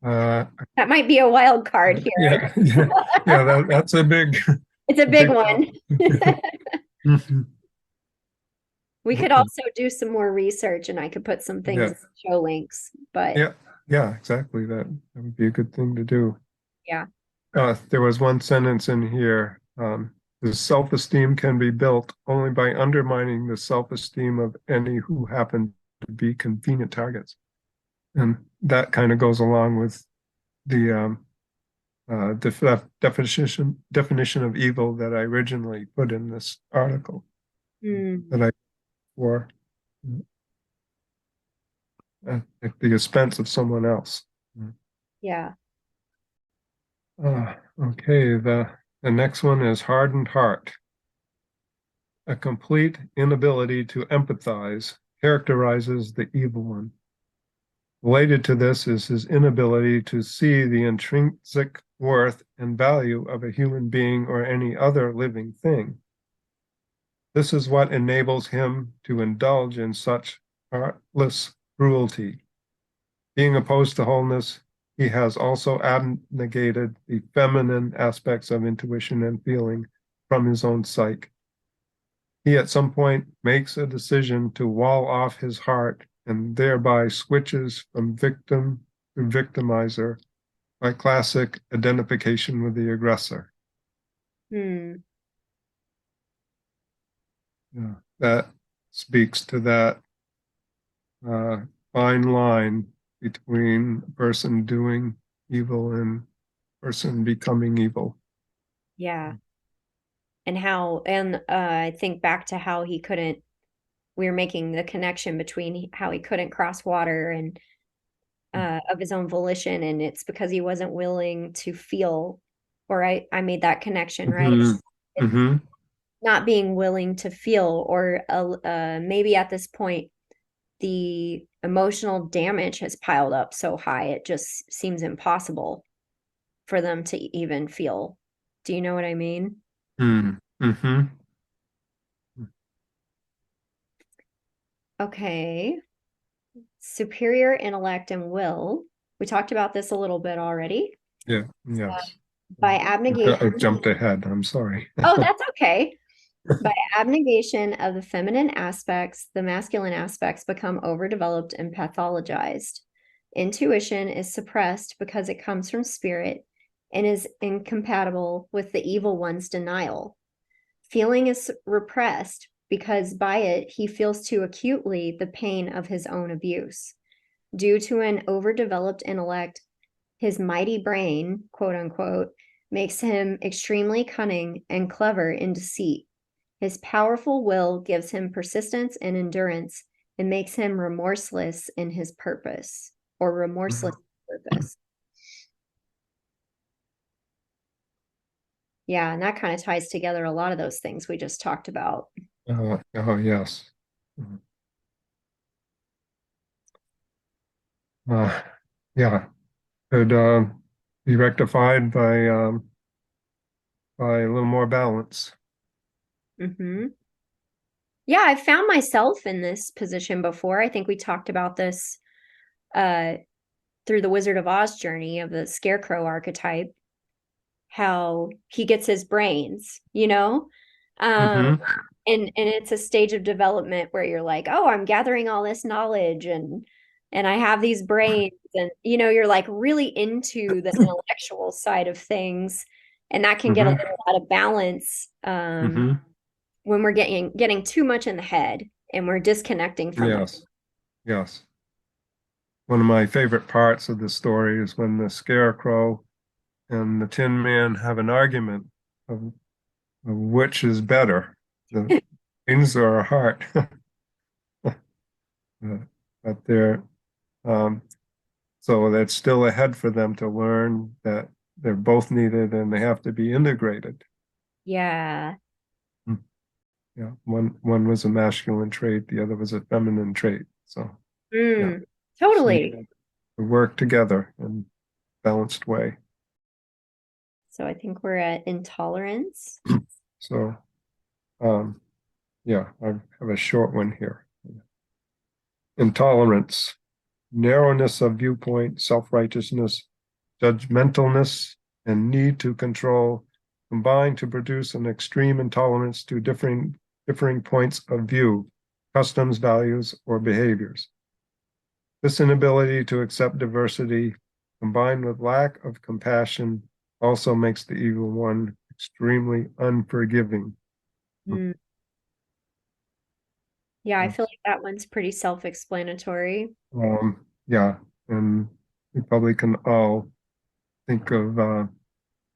uh, That might be a wild card here. yeah, yeah, yeah. That's a big, It's a a big big one. topic. Mhm. We could also do some more research and I could put some things Yeah, in show links, but yeah, yeah. Exactly. That would be a good thing to do. yeah. There was one sentence in here. The self-esteem can be built only by undermining the self-esteem of any who happen to be convenient targets. And that kind of goes along with the definition of evil that I originally put in this article Hmm. that I for at the expense of someone else. Yeah. Okay, the next one is hardened heart. A complete inability to empathize characterizes the evil one. Related to this is his inability to see the intrinsic worth and value of a human being or any other living thing. This is what enables him to indulge in such heartless cruelty. Being opposed to wholeness, he has also abnegated the feminine aspects of intuition and feeling from his own psyche. He at some point makes a decision to wall off his heart and thereby switches from victim to victimizer by classic identification with the aggressor. Hmm. Yeah, that speaks to that uh, fine line between a person doing evil and person becoming evil. Yeah. And I think back to how he couldn't, we were making the connection between how he couldn't cross water and of his own volition. And it's because he wasn't willing to feel, or I made that connection, right? Mm-hmm. It's Mm-hmm. not being willing to feel, or maybe at this point, the emotional damage has piled up so high, it just seems impossible for them to even feel. Do you know what I mean? Mm-hmm. Okay. Superior intellect and will. We talked about this a little bit already. Yeah, yes. By I abnegation. jumped ahead. I'm sorry. Oh, that's okay. By abnegation of the feminine aspects, the masculine aspects become overdeveloped and pathologized. Intuition is suppressed because it comes from spirit and is incompatible with the evil one's denial. Feeling is repressed because by it he feels too acutely the pain of his own abuse. Due to an overdeveloped intellect, his mighty brain, quote unquote, makes him extremely cunning and clever in deceit. His powerful will gives him persistence and endurance and makes him remorseless in his purpose or remorseless purpose. Yeah, and that kind of ties together a lot of those things we just talked about. Oh, yes. Uh, yeah, could be rectified by by a little more balance. Mm-hmm. Yeah, I found myself in this position before. I think we talked about this uh through the Wizard of Oz journey of the scarecrow archetype, how he gets his brains, you know? Um, Mm-hmm. and it's a stage of development where you're like, oh, I'm gathering all this knowledge and I have these brains, and you're like really into the intellectual side of things, and that can get a Mm-hmm. little out of balance Mm-hmm. when we're getting too much in the head and we're disconnecting from the. Yes. Yes. One of my favorite parts of the story is when the Scarecrow and the Tin Man have an argument of which is better, the brains or a heart. But um, so that's still ahead for them to learn that they're both needed and they have to be integrated. Yeah. Mm. Yeah, one was a masculine trait, the other was a feminine trait. So yeah, just Totally. needed to work together in a balanced way. So I think we're at intolerance. So um, yeah, I have a short one here. Intolerance, narrowness of viewpoint, self-righteousness, judgmentalness, and need to control combine to produce an extreme intolerance to differing points of view, customs, values, or behaviors. This inability to accept diversity, combined with lack of compassion, also makes the evil one extremely unforgiving. Mm. Yeah, I feel like that one's pretty self-explanatory. Yeah, and we probably can all think of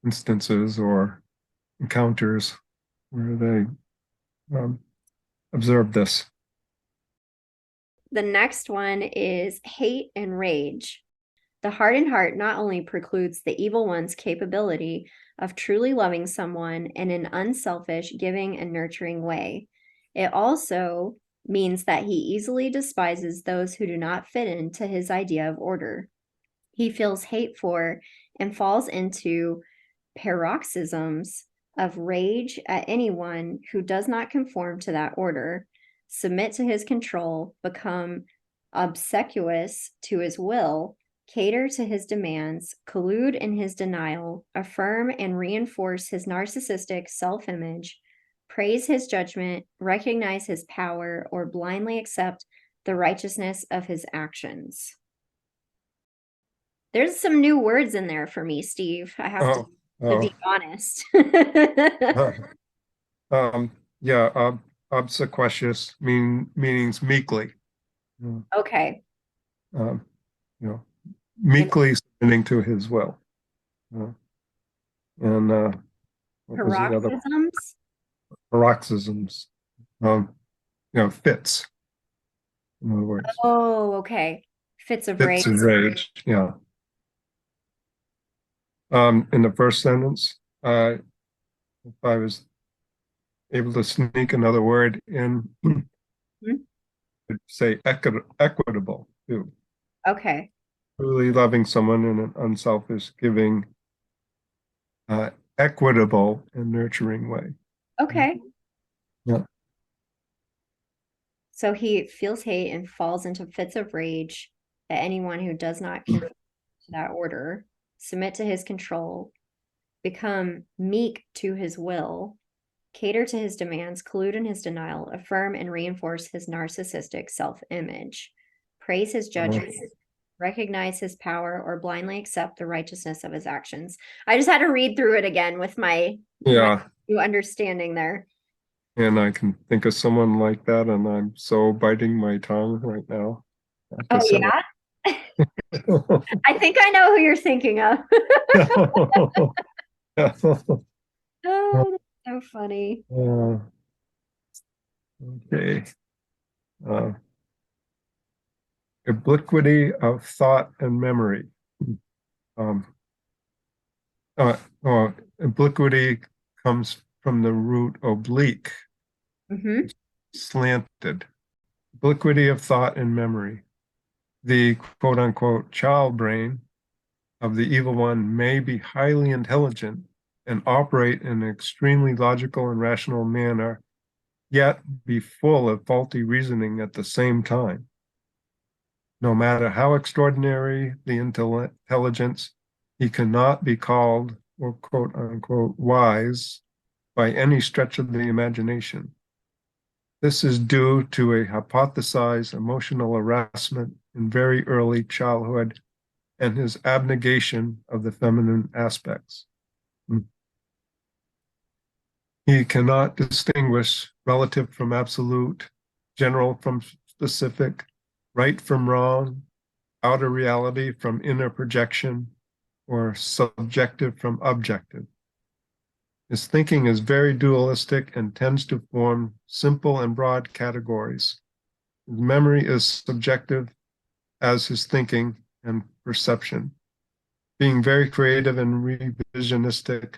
instances or encounters where they observe this. The next one is hate and rage. The hardened heart not only precludes the evil one's capability of truly loving someone in an unselfish, giving, and nurturing way, it also means that he easily despises those who do not fit into his idea of order. He feels hate for and falls into paroxysms of rage at anyone who does not conform to that order, submit to his control, become obsequious to his will, cater to his demands, collude in his denial, affirm and reinforce his narcissistic self image, praise his judgment, recognize his power, or blindly accept the righteousness of his actions. There's some new words in there for me, Steve. I have to, Oh, to oh, be honest. uh, yeah, obsequious meanings meekly. Okay. Um, you know, And meekly submitting to his will. Uh, and what was the other? paroxysms? Paroxysms. Fits. In other words, Oh, okay. Fits of rage. fits of rage. Yeah. In the first sentence, if I was able to sneak another word in, Hmm? I'd say equitable too. Okay. Truly loving someone in an unselfish, giving, uh, equitable, and nurturing way. Okay. Yeah. So he feels hate and falls into fits of rage at anyone who does not conform to that order, submit to his control, become meek to his will, cater to his demands, collude in his denial, affirm and reinforce his narcissistic self image, praise his judgment, recognize his power, or blindly accept the righteousness of his actions. I just had to read through it again with my Yeah. new understanding there. And I can think of someone like that, and I'm so biting my tongue right now. I have to Oh, say yeah. it. I think I know who you're thinking of. Oh, that's so funny. Okay. Uh, Obliquity of thought and memory. Um, Obliquity comes from the root oblique, Hmm. slanted. Obliquity of thought and memory. The quote unquote child brain of the evil one may be highly intelligent, and operate in an extremely logical and rational manner, yet be full of faulty reasoning at the same time. No matter how extraordinary the intelligence, he cannot be called or quote unquote wise by any stretch of the imagination. This is due to a hypothesized emotional harassment in very early childhood and his abnegation of the feminine aspects. He cannot distinguish relative from absolute, general from specific, right from wrong, outer reality from inner projection, or subjective from objective. His thinking is very dualistic and tends to form simple and broad categories. His memory is subjective as his thinking and perception, being very creative and revisionistic,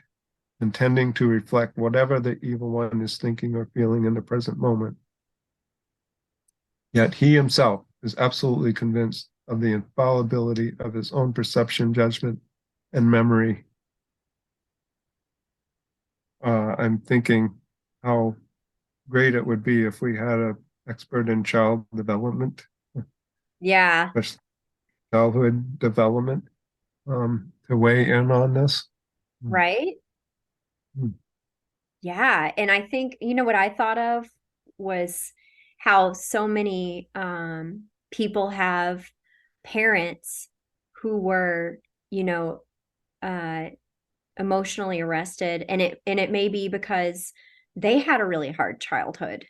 intending to reflect whatever the evil one is thinking or feeling in the present moment. Yet he himself is absolutely convinced of the infallibility of his own perception, judgment, and memory. I'm thinking how great it would be if we had an expert in child development, Yeah, childhood development, to weigh in on this. right? Mm. Yeah. And I think, what I thought of was how so many people have parents who were, you know, uh emotionally arrested, and it may be because they had a really hard childhood.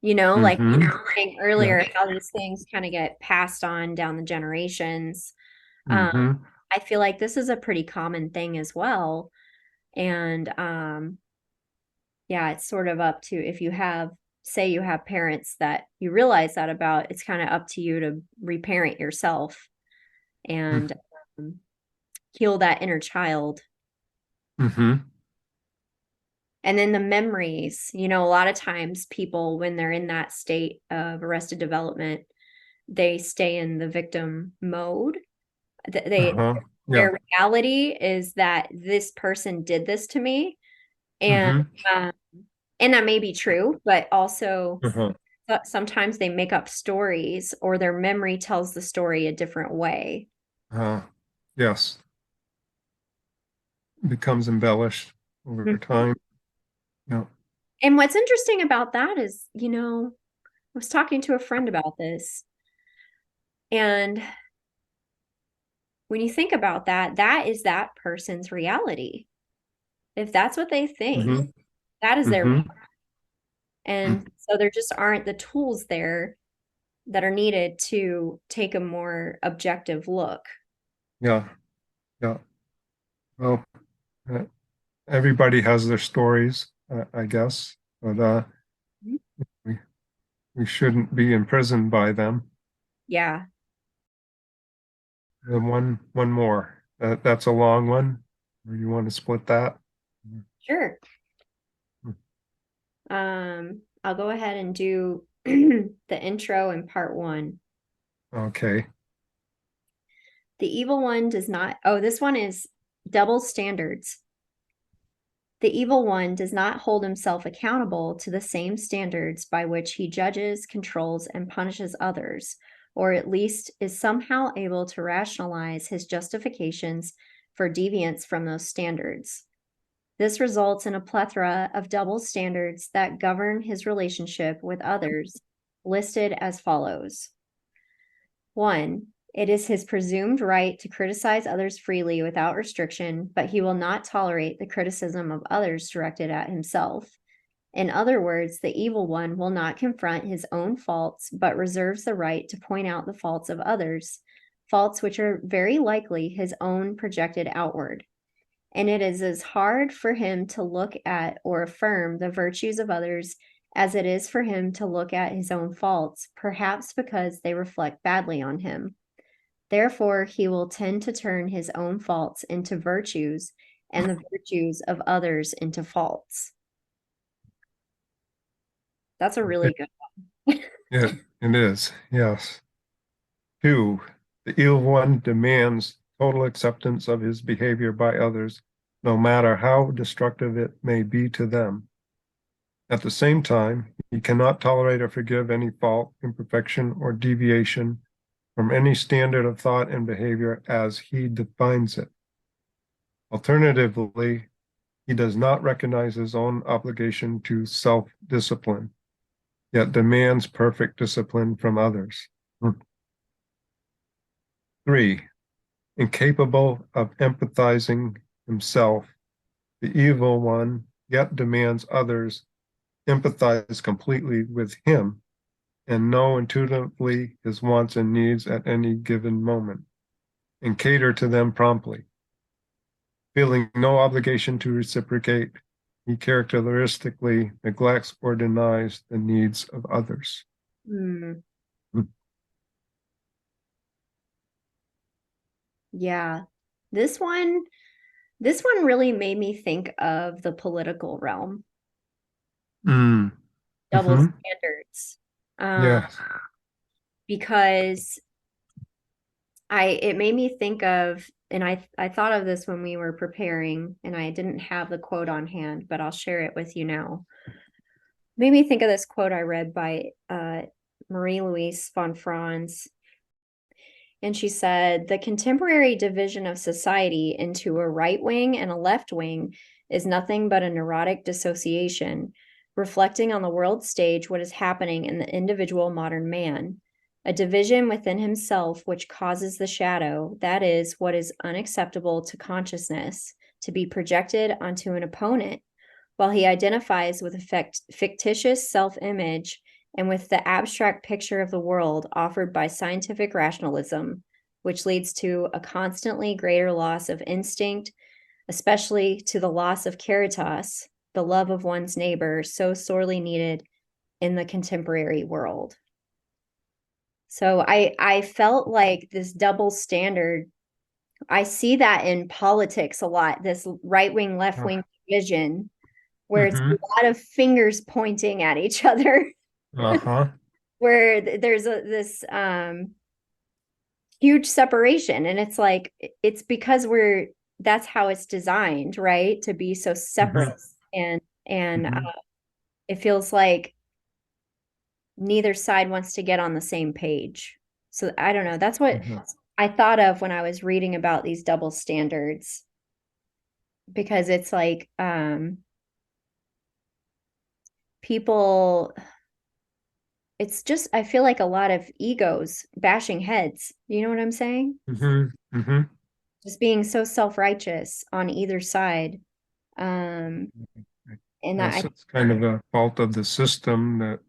Like you Mm-hmm. were saying Yeah. earlier, how these things kind of get passed on down the generations. Um, Mm-hmm. I feel like this is a pretty common thing as well. And yeah, it's sort of up to, if you have, say you have parents that you realize that about, it's kind of up to you to reparent yourself and um, heal that inner child. Mm-hmm. And then the memories, a lot of times people, when they're in that state of arrested development, they stay in the victim mode. They Uh-huh. Yeah. Their reality is that this person did this to me, and Mm-hmm. um, and that may be true, but also Uh-huh. sometimes they make up stories, or their memory tells the story a different way. Yes. Becomes embellished over Mhm. time. Yeah. And what's interesting about that is, I was talking to a friend about this, and when you think about that, that is that person's reality. If that's what they think, Mm-hmm. that is their reality. Mm-hmm. And so there just aren't the tools there that are needed to take a more objective look. Yeah. Yeah. Well, uh, everybody has their stories, I guess, but Mhm. we we shouldn't be imprisoned by them. Yeah, And one more. That's a long one. Or you want to split that? sure. I'll go ahead and do the intro in part one. Okay. The evil one does not, oh, this one is double standards. The evil one does not hold himself accountable to the same standards by which he judges, controls, and punishes others, or at least is somehow able to rationalize his justifications for deviance from those standards. This results in a plethora of double standards that govern his relationship with others, listed as follows. 1. It is his presumed right to criticize others freely without restriction, but he will not tolerate the criticism of others directed at himself. In other words, the evil one will not confront his own faults, but reserves the right to point out the faults of others, faults which are very likely his own projected outward. And it is as hard for him to look at or affirm the virtues of others as it is for him to look at his own faults, perhaps because they reflect badly on him. Therefore, he will tend to turn his own faults into virtues and the virtues of others into faults. That's a Okay. really good one. Yeah, it is. Yes. 2. The evil one demands total acceptance of his behavior by others no matter how destructive it may be to them. At the same time, he cannot tolerate or forgive any fault, imperfection, or deviation from any standard of thought and behavior as he defines it. Alternatively, he does not recognize his own obligation to self-discipline, yet demands perfect discipline from others. 3, incapable of empathizing himself, the evil one yet demands others empathize completely with him and know intuitively his wants and needs at any given moment and cater to them promptly. Feeling no obligation to reciprocate, he characteristically neglects or denies the needs of others. Mm, yeah. This one really made me think of the political realm, Mm. double Mm-hmm. standards. Yes. Because it made me think of, and I thought of this when we were preparing, and I didn't have the quote on hand, but I'll share it with you now. Made me think of this quote I read by Marie-Louise von Franz. And she said, the contemporary division of society into a right wing and a left wing is nothing but a neurotic dissociation, reflecting on the world stage what is happening in the individual modern man. A division within himself which causes the shadow, that is, what is unacceptable to consciousness, to be projected onto an opponent, while he identifies with a fictitious self-image and with the abstract picture of the world offered by scientific rationalism, which leads to a constantly greater loss of instinct, especially to the loss of caritas, the love of one's neighbor, so sorely needed in the contemporary world. So I felt like this double standard, I see that in politics a lot, this right-wing, left-wing division, where it's a lot of fingers pointing at each other. Uh-huh. Where there's this huge separation, and it's like, it's because that's how it's designed, right, to be so separate. And it feels like neither side wants to get on the same page. So I don't know, that's what I thought of when I was reading about these double standards, because it's like people, it's just, I feel like a lot of egos bashing heads. You know what I'm saying? Just being so self-righteous on either side. And Yes, it's kind of a fault of the system that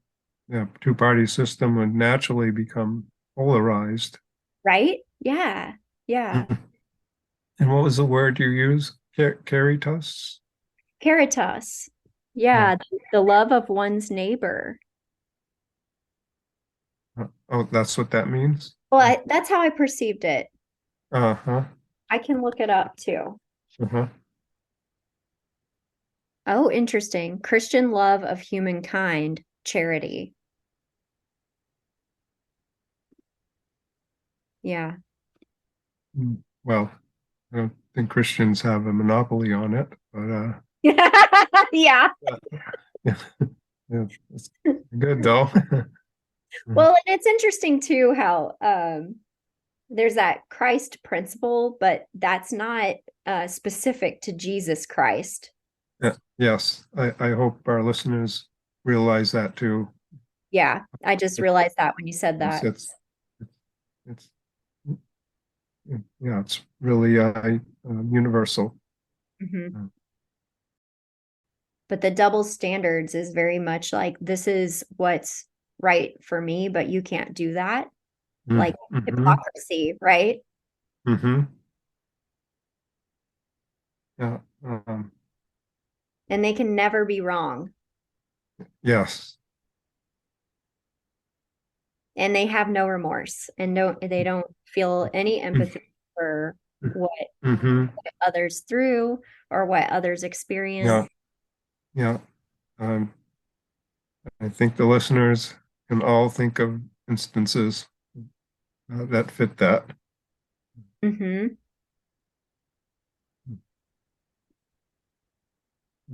the two-party system would naturally become polarized. right? Yeah. Yeah. And what was the word you used? Caritas? Caritas. Yeah, the love of one's neighbor. Oh, that's what that means? Well, that's how I perceived it. Uh-huh. I can look it up too. Uh-huh. Oh, interesting. Christian love of humankind, charity. Yeah. Well, I don't think Christians have a monopoly on it, but Yeah. yeah, it's good though. Well, and it's interesting too how there's that Christ principle, but that's not specific to Jesus Christ. Yes, I hope our listeners realize that too. Yeah, I just realized that when you said that. It's yeah, it's really universal. But the double standards is very much like, this is what's right for me, but you can't do that. Like hypocrisy, right? Yeah. And they can never be wrong. Yes. And they have no remorse, and they don't feel any empathy for what others through or what others experience. Yeah. I think the listeners can all think of instances that fit that.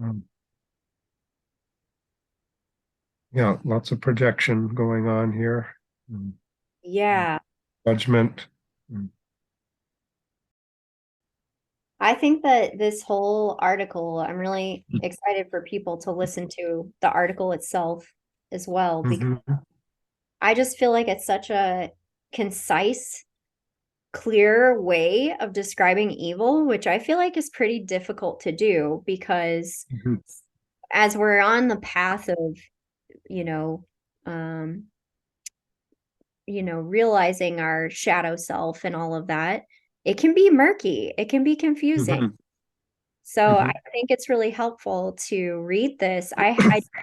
Um, yeah, lots of projection going on here. Mm, Yeah. Judgment. Mm, I think that this whole article, I'm really excited for people to listen to the article itself as well, because mhm, I just feel like it's such a concise, clear way of describing evil, which I feel like is pretty difficult to do because mhm, as we're on the path of, you know, um, realizing our shadow self and all of that, it can be murky, it can be confusing. mhm, So I mhm, think it's really helpful to read this. I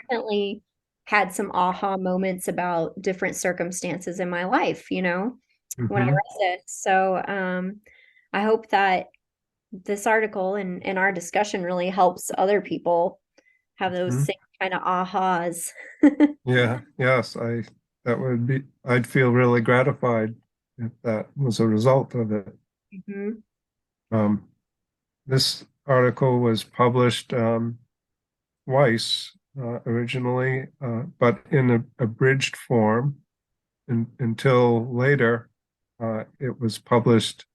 definitely had some aha moments about different circumstances in my life, when I mhm, read this. So I hope that this article and our discussion really helps other people have those mhm. same kind of ahas. Yeah, yes, I'd feel really gratified if that was a result of it. Mhm. Um, this article was published twice originally, but in a abridged form until later it was published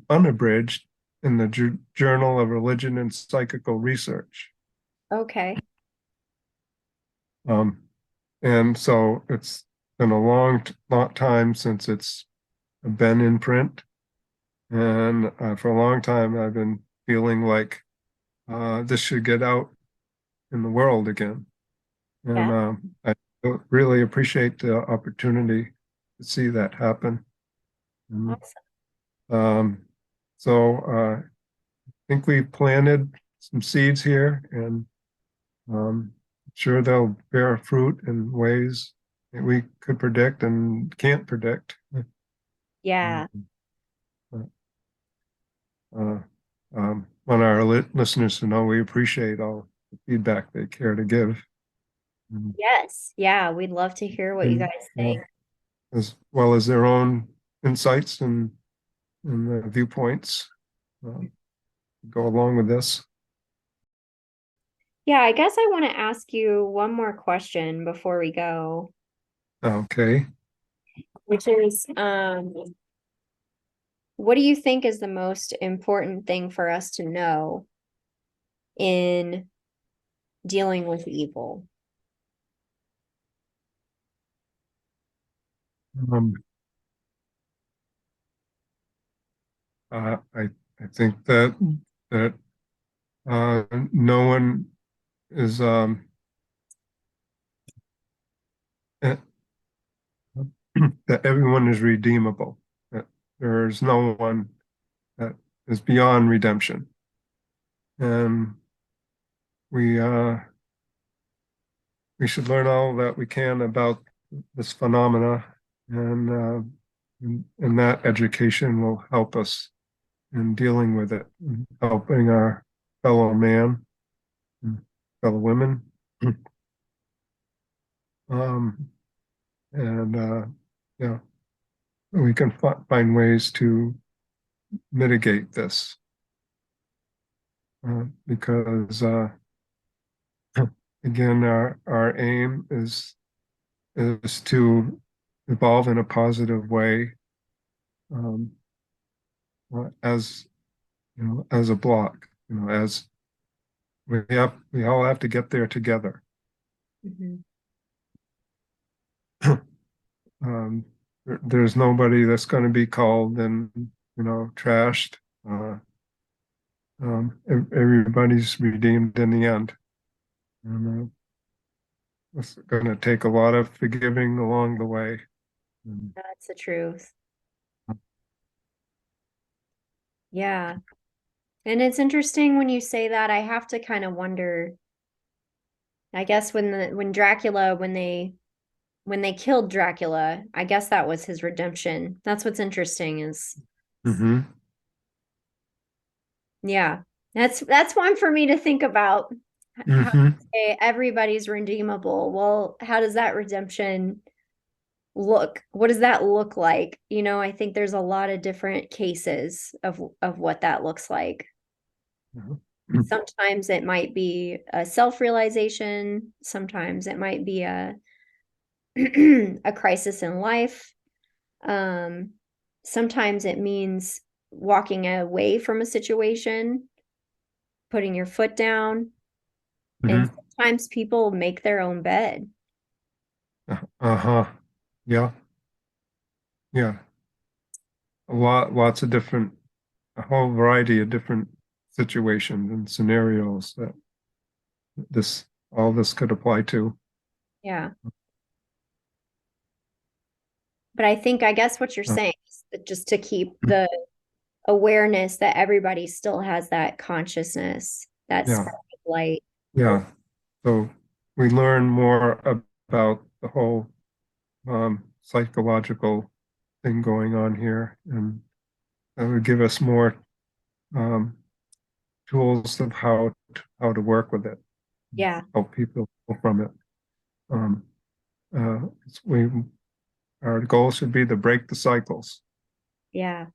unabridged in the Journal of Religion and Psychical Research. Okay. Um, and so it's been a long time since it's been in print. And for a long time, I've been feeling like this should get out in the world again. And Yeah. I really appreciate the opportunity to see that happen. And, Awesome. um, so I think we planted some seeds here, and sure they'll bear fruit in ways that we could predict and can't predict. Yeah. Um, uh, want our listeners to know we appreciate all the feedback they care to give. Mm, Yes. Yeah. We'd love to hear what you and guys think. as well as their own insights and viewpoints um, go along with this. Yeah, I guess I want to ask you one more question before we go, Okay. which is, what do you think is the most important thing for us to know in dealing with evil? Um, I think that no one is eh, that everyone is redeemable. That there is no one that is beyond redemption, and we uh, we should learn all that we can about this phenomena, and that education will help us in dealing with it, and helping our fellow man, and fellow women, um, and yeah, we can find ways to mitigate this because again, our aim is to evolve in a positive way um, as as a block, as we all have to get there together. Mhm. um, there's nobody that's going to be called and trashed. Uh, everybody's redeemed in the end, and it's going to take a lot of forgiving along the way. And, That's the truth. Yeah. And it's interesting when you say that. I have to kind of wonder, I guess when Dracula, when they killed Dracula, I guess that was his redemption. That's what's interesting is, mhm, yeah, that's one for me to think about. How mhm, everybody's redeemable. Well, how does that redemption look? What does that look like? I think there's a lot of different cases of what that looks like. Sometimes it might be a self-realization. Sometimes it might be a a crisis in life. Um, Sometimes it means walking away from a situation, putting your foot down, and Mhm. sometimes people make their own bed. Uh-huh. Yeah, yeah. Lots of different, a whole variety of different situations and scenarios that all this could apply to. Yeah. But I guess what you're Uh, saying is that just to keep the awareness that everybody still has that consciousness, that yeah, spark of light. yeah. So we learn more about the whole psychological thing going on here, and that would give us more um, tools of how to work with it, Yeah. help people from it. Um, we our goal should be to break the cycles. Yeah.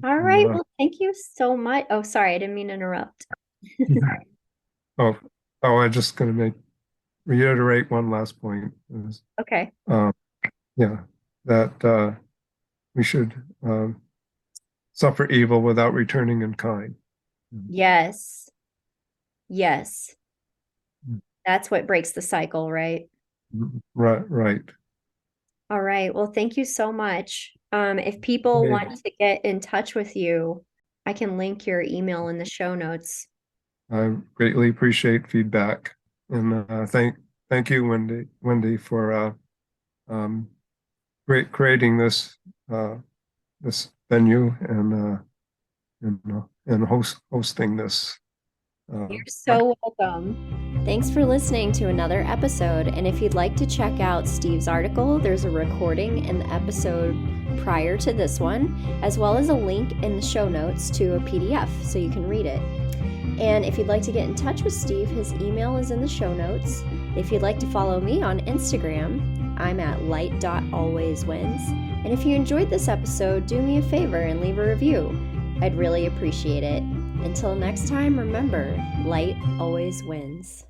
All And, right. Well, thank you so much. Oh, sorry, I didn't mean to interrupt. oh, I'm just going to reiterate one last point. Is, Okay. uh, yeah, that we should suffer evil without returning in kind. Yes. Yes. That's what breaks the cycle, right? Right, right. All right. Well, thank you so much. If people Hey, want to get in touch with you, I can link your email in the show notes. I greatly appreciate feedback, and thank you, Wendy, for um, creating uh, this venue and hosting this. You're Pod- so welcome. Thanks for listening to another episode. And if you'd like to check out Steve's article, there's a recording in the episode prior to this one, as well as a link in the show notes to a PDF so you can read it. And if you'd like to get in touch with Steve, his email is in the show notes. If you'd like to follow me on Instagram, I'm at light.alwayswins. And if you enjoyed this episode, do me a favor and leave a review. I'd really appreciate it. Until next time, remember, light always wins.